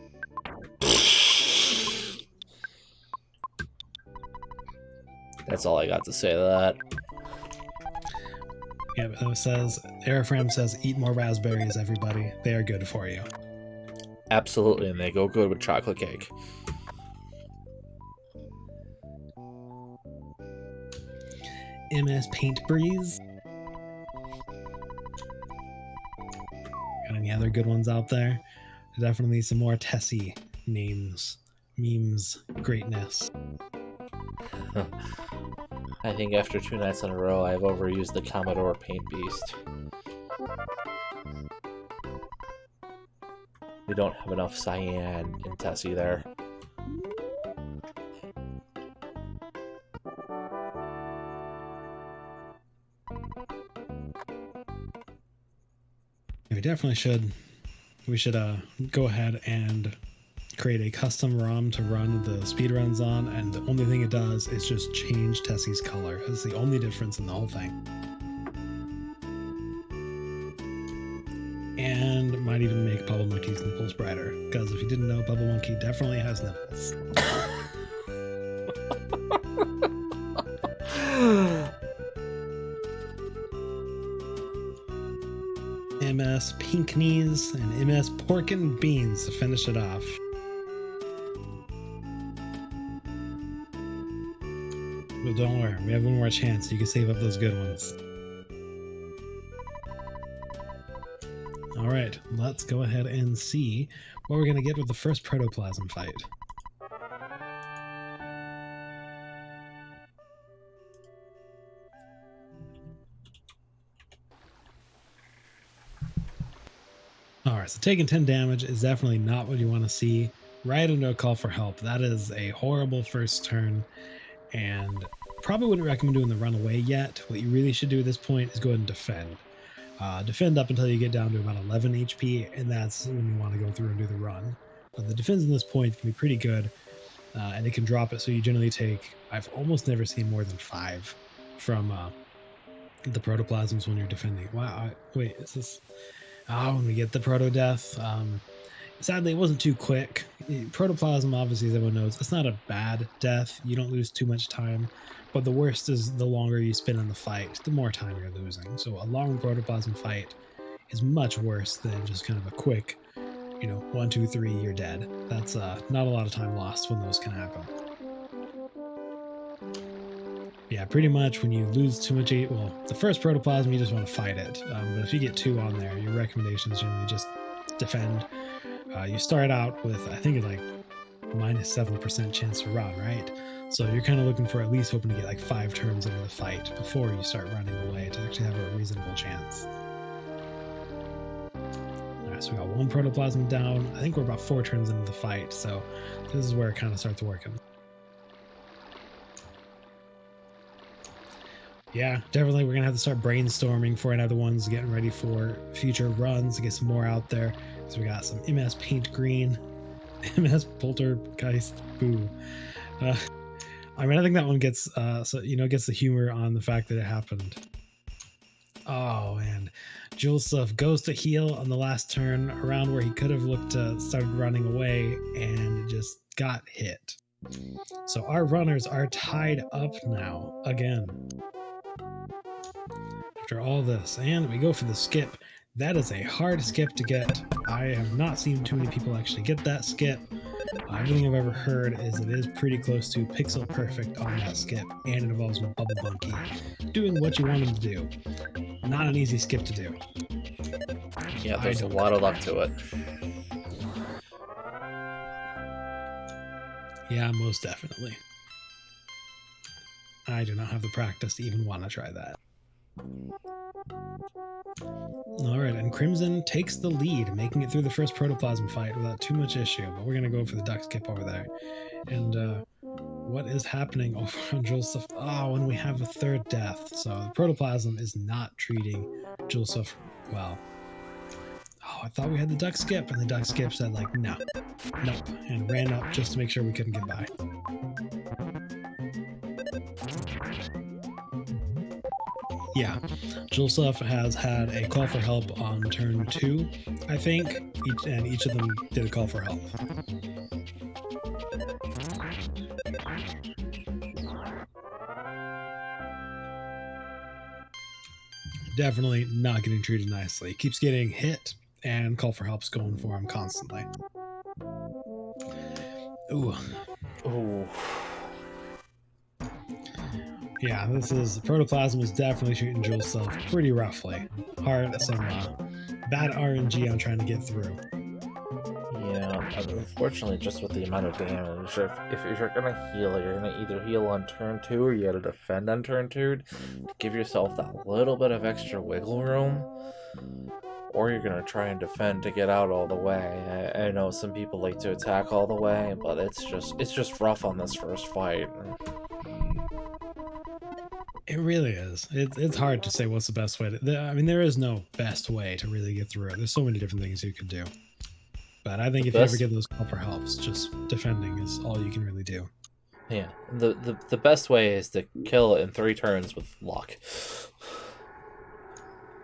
That's all I got to say to that. Yeah, but it says, Aerofram says, eat more raspberries, everybody. They are good for you. Absolutely, and they go good with chocolate cake. MS Paint Breeze. Got any other good ones out there? Definitely some more Tessie names, memes, greatness. I think after 2 nights in a row, I've overused the Commodore Paint Beast. We don't have enough cyan in Tessie there. We definitely should. We should go ahead and create a custom ROM to run the speedruns on, and the only thing it does is just change Tessie's color. It's the only difference in the whole thing. And might even make Bubble Monkey's nipples brighter, because if you didn't know, Bubble Monkey definitely has nipples. MS Pink Knees and MS Pork and Beans to finish it off. But don't worry, we have one more chance. You can save up those good ones. Alright, let's go ahead and see what we're going to get with the first protoplasm fight. Alright, so taking 10 damage is definitely not what you want to see. Right into a call for help. That is a horrible first turn, and probably wouldn't recommend doing the runaway yet. What you really should do at this point is go ahead and defend. Defend up until you get down to about 11 HP, and that's when you want to go through and do the run. But the defense in this point can be pretty good, and it can drop it, so you generally take, I've almost never seen more than 5 from the protoplasms when you're defending. Wow, wait, is this... Oh, when we get the proto-death, sadly, it wasn't too quick. Protoplasm, obviously, as everyone knows, it's not a bad death. You don't lose too much time. But the worst is the longer you spend in the fight, the more time you're losing. So a long protoplasm fight is much worse than just kind of a quick, 1, 2, 3, you're dead. That's not a lot of time lost when those can happen. Yeah, pretty much when you lose too much, well, the first protoplasm, you just want to fight it. But if you get 2 on there, your recommendation is generally just defend. You start out with, I think it's like minus 7% chance to run, right? So you're kind of looking for at least hoping to get like 5 turns into the fight before you start running away to actually have a reasonable chance. All right, right, so we got one protoplasm down. I think we're about 4 turns into the fight, so this is where it kind of starts working. Yeah, definitely we're gonna have to start brainstorming for another ones, getting ready for future runs to get some more out there. So we got some MS Paint Green, MS Poltergeist Boo. I mean, I think that one gets gets the humor on the fact that it happened. Oh, and J0elsuf goes to heal on the last turn around where he could have looked started running away and just got hit. So our runners are tied up now again. After all this, and we go for the skip. That is a hard skip to get. I have not seen too many people actually get that skip. Everything I've ever heard is it is pretty close to pixel perfect on that skip, and it involves Bubble Monkey doing what you want him to do. Not an easy skip to do. Yeah, there's a lot of luck to it. Yeah, most definitely. I do not have the practice to even want to try that. Alright, and Crimson takes the lead, making it through the first protoplasm fight without too much issue, but we're going to go for the duck skip over there. And what is happening over on J0elsuf? Oh, and we have a third death. So the protoplasm is not treating J0elsuf well. Oh, I thought we had the duck skip, and the duck skip said like, no, nope, and ran up just to make sure we couldn't get by. Yeah, J0elsuf has had a call for help on turn 2, I think, and each of them did a call for help. Definitely not getting treated nicely. Keeps getting hit, and call for help's going for him constantly. Ooh. Ooh. Yeah, the protoplasm is definitely treating J0elsuf pretty roughly. Some bad RNG on trying to get through. Yeah, unfortunately, just with the amount of damage, if you're gonna heal, you're gonna either heal on turn 2 or you gotta defend on turn 2 to give yourself that little bit of extra wiggle room, or you're gonna try and defend to get out all the way. I know some people like to attack all the way, but it's just rough on this first fight. It really is. It's hard to say what's the best way to. I mean, there is no best way to really get through it. There's so many different things you can do. But I think if you ever get those call for helps, just defending is all you can really do. Yeah, the best way is to kill it in 3 turns with luck.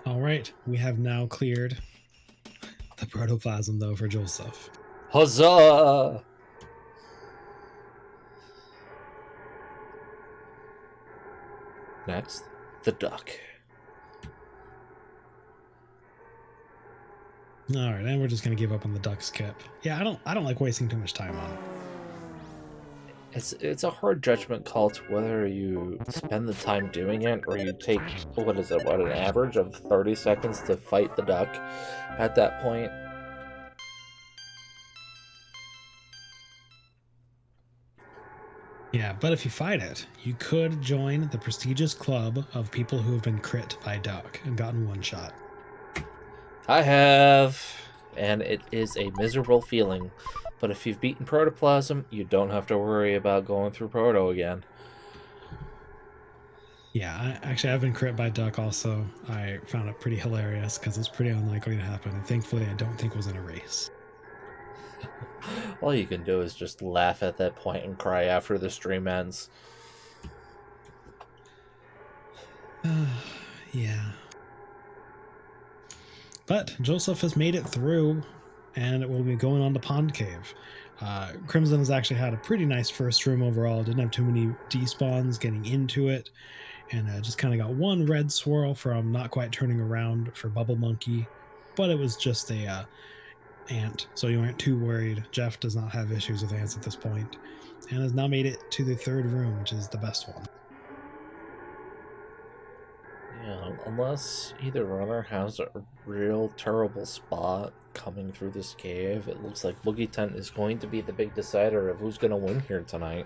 All right, we have now cleared the protoplasm though for J0elsuf. Huzzah! Next, the duck. All right, and we're just gonna give up on the duck skip. Yeah, I don't like wasting too much time on it. It's a hard judgment call to whether you spend the time doing it or you take what an average of 30 seconds to fight the duck at that point. Yeah, but if you fight it, you could join the prestigious club of people who have been crit by duck and gotten one shot. I have, and it is a miserable feeling. But if you've beaten Protoplasm, you don't have to worry about going through Proto again. Yeah, I've been crit by duck also. I found it pretty hilarious because it's pretty unlikely to happen. And thankfully, I don't think it was in a race. All you can do is just laugh at that point and cry after the stream ends. Yeah. But J0elsuf has made it through, and it will be going on to Pond Cave. Crimson has actually had a pretty nice first room overall. Didn't have too many despawns getting into it, and just kind of got one red swirl from not quite turning around for Bubble Monkey, but it was just a ant, so you aren't too worried. Jeff does not have issues with ants at this point, and has now made it to the third room, which is the best one. Yeah, unless either runner has a real terrible spot coming through this cave, it looks like Boogey Tent is going to be the big decider of who's going to win here tonight.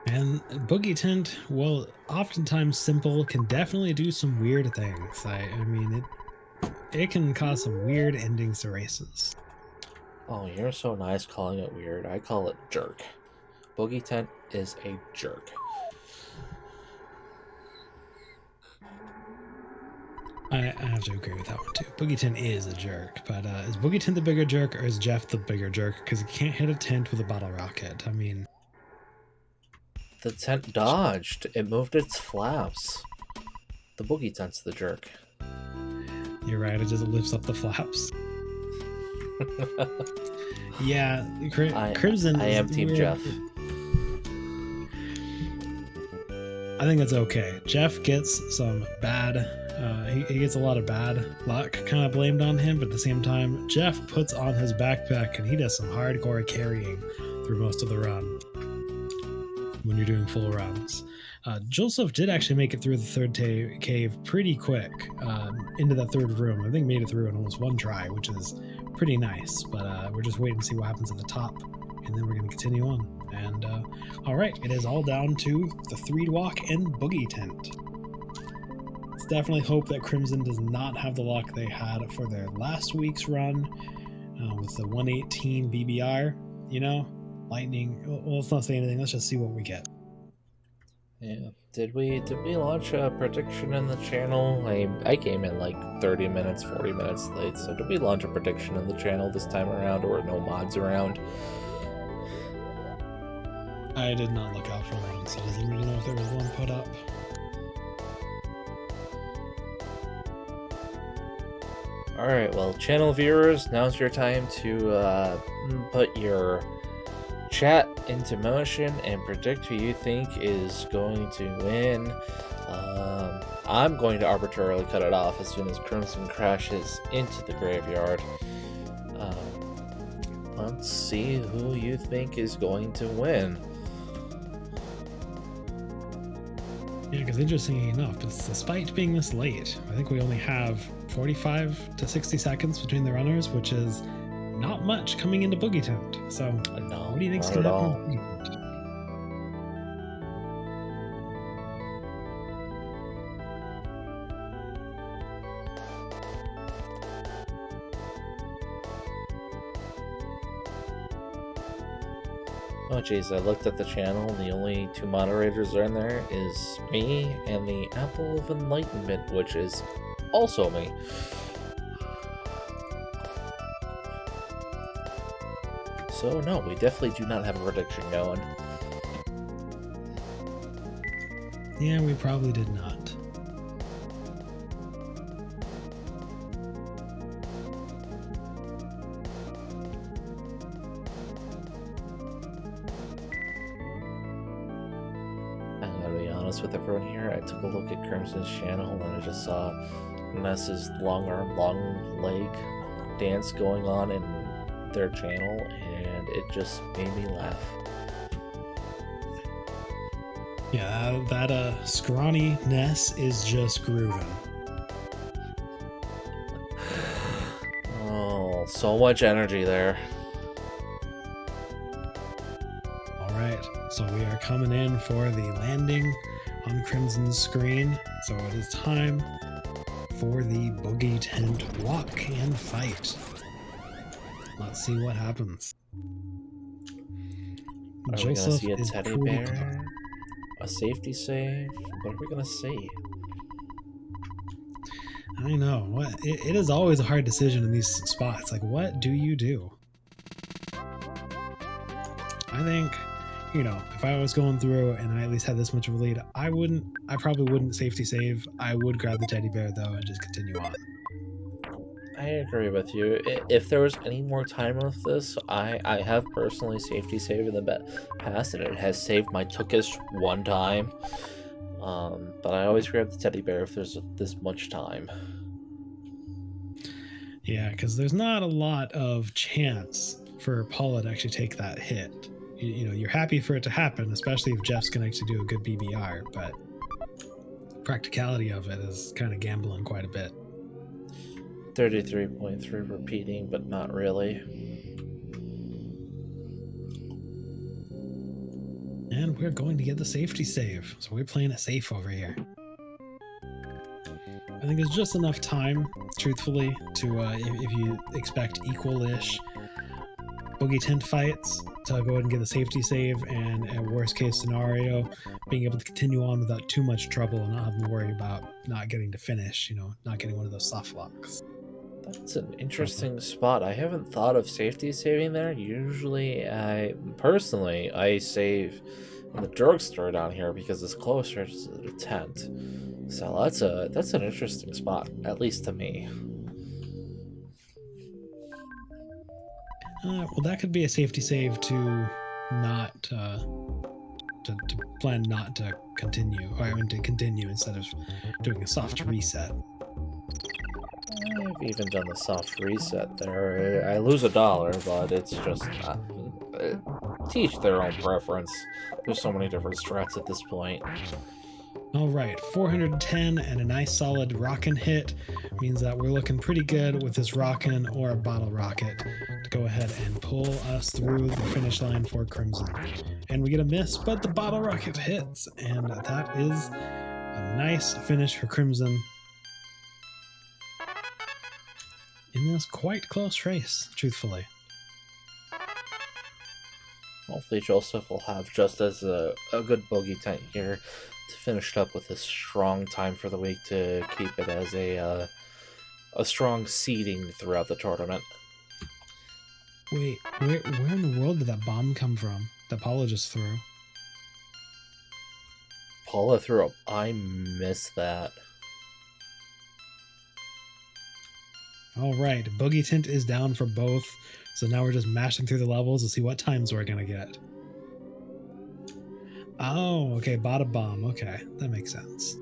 And Boogey Tent, well, oftentimes simple, can definitely do some weird things. I mean, it can cause some weird endings to races. Oh, you're so nice calling it weird. I call it jerk. Boogey Tent is a jerk. I have to agree with that one too. Boogey Tent is a jerk, but is Boogey Tent the bigger jerk or is Jeff the bigger jerk? Because he can't hit a tent with a bottle rocket. I mean, the tent dodged. It moved its flaps. The Boogey Tent's the jerk. You're right. It just lifts up the flaps. Yeah, Crimson. I am Team Jeff. I think that's okay. Jeff gets some bad. He gets a lot of bad luck kind of blamed on him, but at the same time, Jeff puts on his backpack and he does some hardcore carrying through most of the run when you're doing full runs. J0elsuf did actually make it through the third cave pretty quick into that third room. I think made it through in almost one try, which is pretty nice. But we're just waiting to see what happens at the top, and then we're going to continue on. And all right, it is all down to the 3 walk and Boogey Tent. Let's definitely hope that Crimson does not have the luck they had for their last week's run with the 118 BBR. You know, lightning. Well, let's not say anything. Let's just see what we get. Yeah. Did we launch a prediction in the channel? I came in like 30 minutes, 40 minutes late. So did we launch a prediction in the channel this time around, or no mods around? I did not look out for one, so does anybody know if there was one put up? Alright, well, channel viewers, now's your time to put your chat into motion and predict who you think is going to win. I'm going to arbitrarily cut it off as soon as Crimson crashes into the graveyard. Let's see who you think is going to win. Yeah, because interestingly enough, despite being this late, I think we only have 45 to 60 seconds between the runners, which is not much coming into Boogey Tent. So, No, what do you think's going to happen? Oh jeez, I looked at the channel and the only 2 moderators are in there is me and the Apple of Enlightenment, which is also me. So no, we definitely do not have a prediction going. Yeah, we probably did not. With everyone here, I took a look at Crimson's channel and I just saw Ness's long arm, long leg dance going on in their channel, and it just made me laugh. Yeah, that scrawny Ness is just grooving. Oh, so much energy there. All right, so we are coming in for the landing on Crimson's screen, so it is time for the Boogey Tent walk and fight. Let's see what happens. Are we gonna see a teddy bear? A safety save? What are we gonna see? I know. What it is always a hard decision in these spots. Like, what do you do? I think, you know, if I was going through and I at least had this much of a lead, I probably wouldn't safety save. I would grab the teddy bear though and just continue on. I agree with you. If there was any more time with this, I have personally safety saved in the past, and it has saved my Tookish one time. But I always grab the teddy bear if there's this much time. Yeah, because there's not a lot of chance for Paula to actually take that hit. You know, you're happy for it to happen, especially if Jeff's going to actually do a good BBR, but practicality of it is kind of gambling quite a bit. 33.3 repeating, but not really. And we're going to get the safety save, so we're playing it safe over here. I think it's just enough time, truthfully, to if you expect equal-ish Boogie tent fights, to go ahead and get a safety save, and a worst case scenario, being able to continue on without too much trouble and not having to worry about not getting to finish, not getting one of those soft locks. That's an interesting spot. I haven't thought of safety saving there. Usually, I save in the drugstore down here because it's closer to the tent. So that's an interesting spot, at least to me. Well, that could be a safety save to not to plan not to continue, or I mean to continue instead of doing a soft reset. I've even done the soft reset there. I lose $1, but it's just teach their own preference. There's so many different strats at this point. All right, 410 and a nice solid rockin' hit means that we're looking pretty good with this rockin' or a bottle rocket to go ahead and pull us through the finish line for Crimson. And we get a miss, but the bottle rocket hits, and that is a nice finish for Crimson in this quite close race, truthfully. Hopefully J0elsuf will have just as a good bogey tent here to finish up with a strong time for the week to keep it as a strong seeding throughout the tournament. Wait, where in the world did that bomb come from that Paula just threw? Paula threw up. I missed that. All right, Boogie Tint is down for both, so now we're just mashing through the levels to see what times we're gonna get. Oh, okay, bought a bomb. Okay, that makes sense.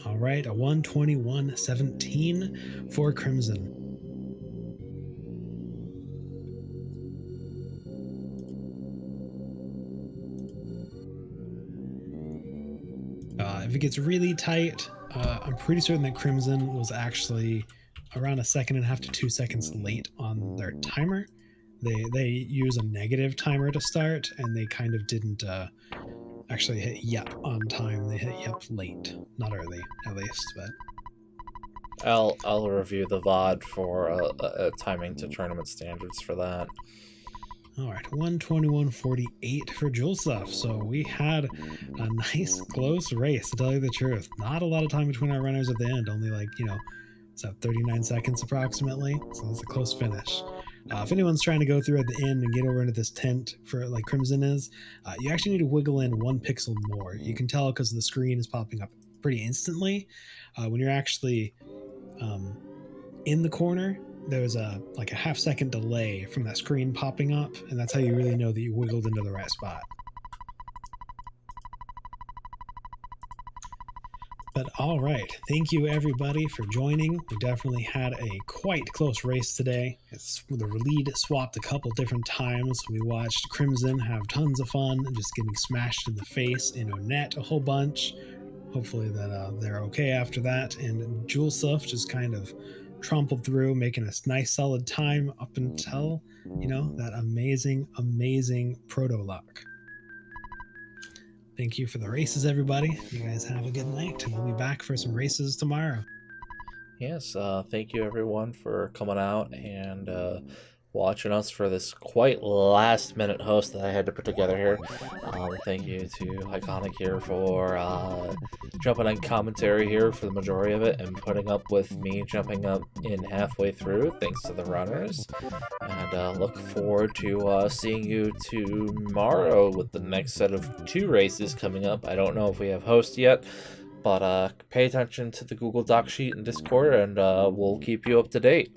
All right, a 121.17 for Crimson. If it gets really tight, I'm pretty certain that Crimson was actually around 1.5 to 2 seconds late on their timer. They use a negative timer to start, and they kind of didn't actually hit yep on time. They hit yep late, not early, at least. But I'll review the VOD for timing to tournament standards for that. All right, 121.48 for J0elsuf. So we had a nice close race, to tell you the truth. Not a lot of time between our runners at the end, only it's at 39 seconds approximately. So it's a close finish. If anyone's trying to go through at the end and get over into this tent for like Crimson is, you actually need to wiggle in 1 pixel more. You can tell because the screen is popping up pretty instantly. When you're actually in the corner, there's a 1/2 second delay from that screen popping up, and that's how you really know that you wiggled into the right spot. But all right, thank you everybody for joining. We definitely had a quite close race today. The lead swapped a couple different times. We watched Crimson have tons of fun and just getting smashed in the face in net a whole bunch. Hopefully that they're okay after that. And J0elsuf just kind of trompled through, making a nice solid time up until, that amazing proto lock. Thank you for the races, everybody. You guys have a good night, and we'll be back for some races tomorrow. Yes, thank you everyone for coming out and watching us for this quite last-minute host that I had to put together here. Thank you to Iconic here for jumping on commentary here for the majority of it and putting up with me jumping up in halfway through, thanks to the runners. And look forward to seeing you tomorrow with the next set of 2 races coming up. I don't know if we have hosts yet, but pay attention to the Google Doc sheet and Discord, and we'll keep you up to date.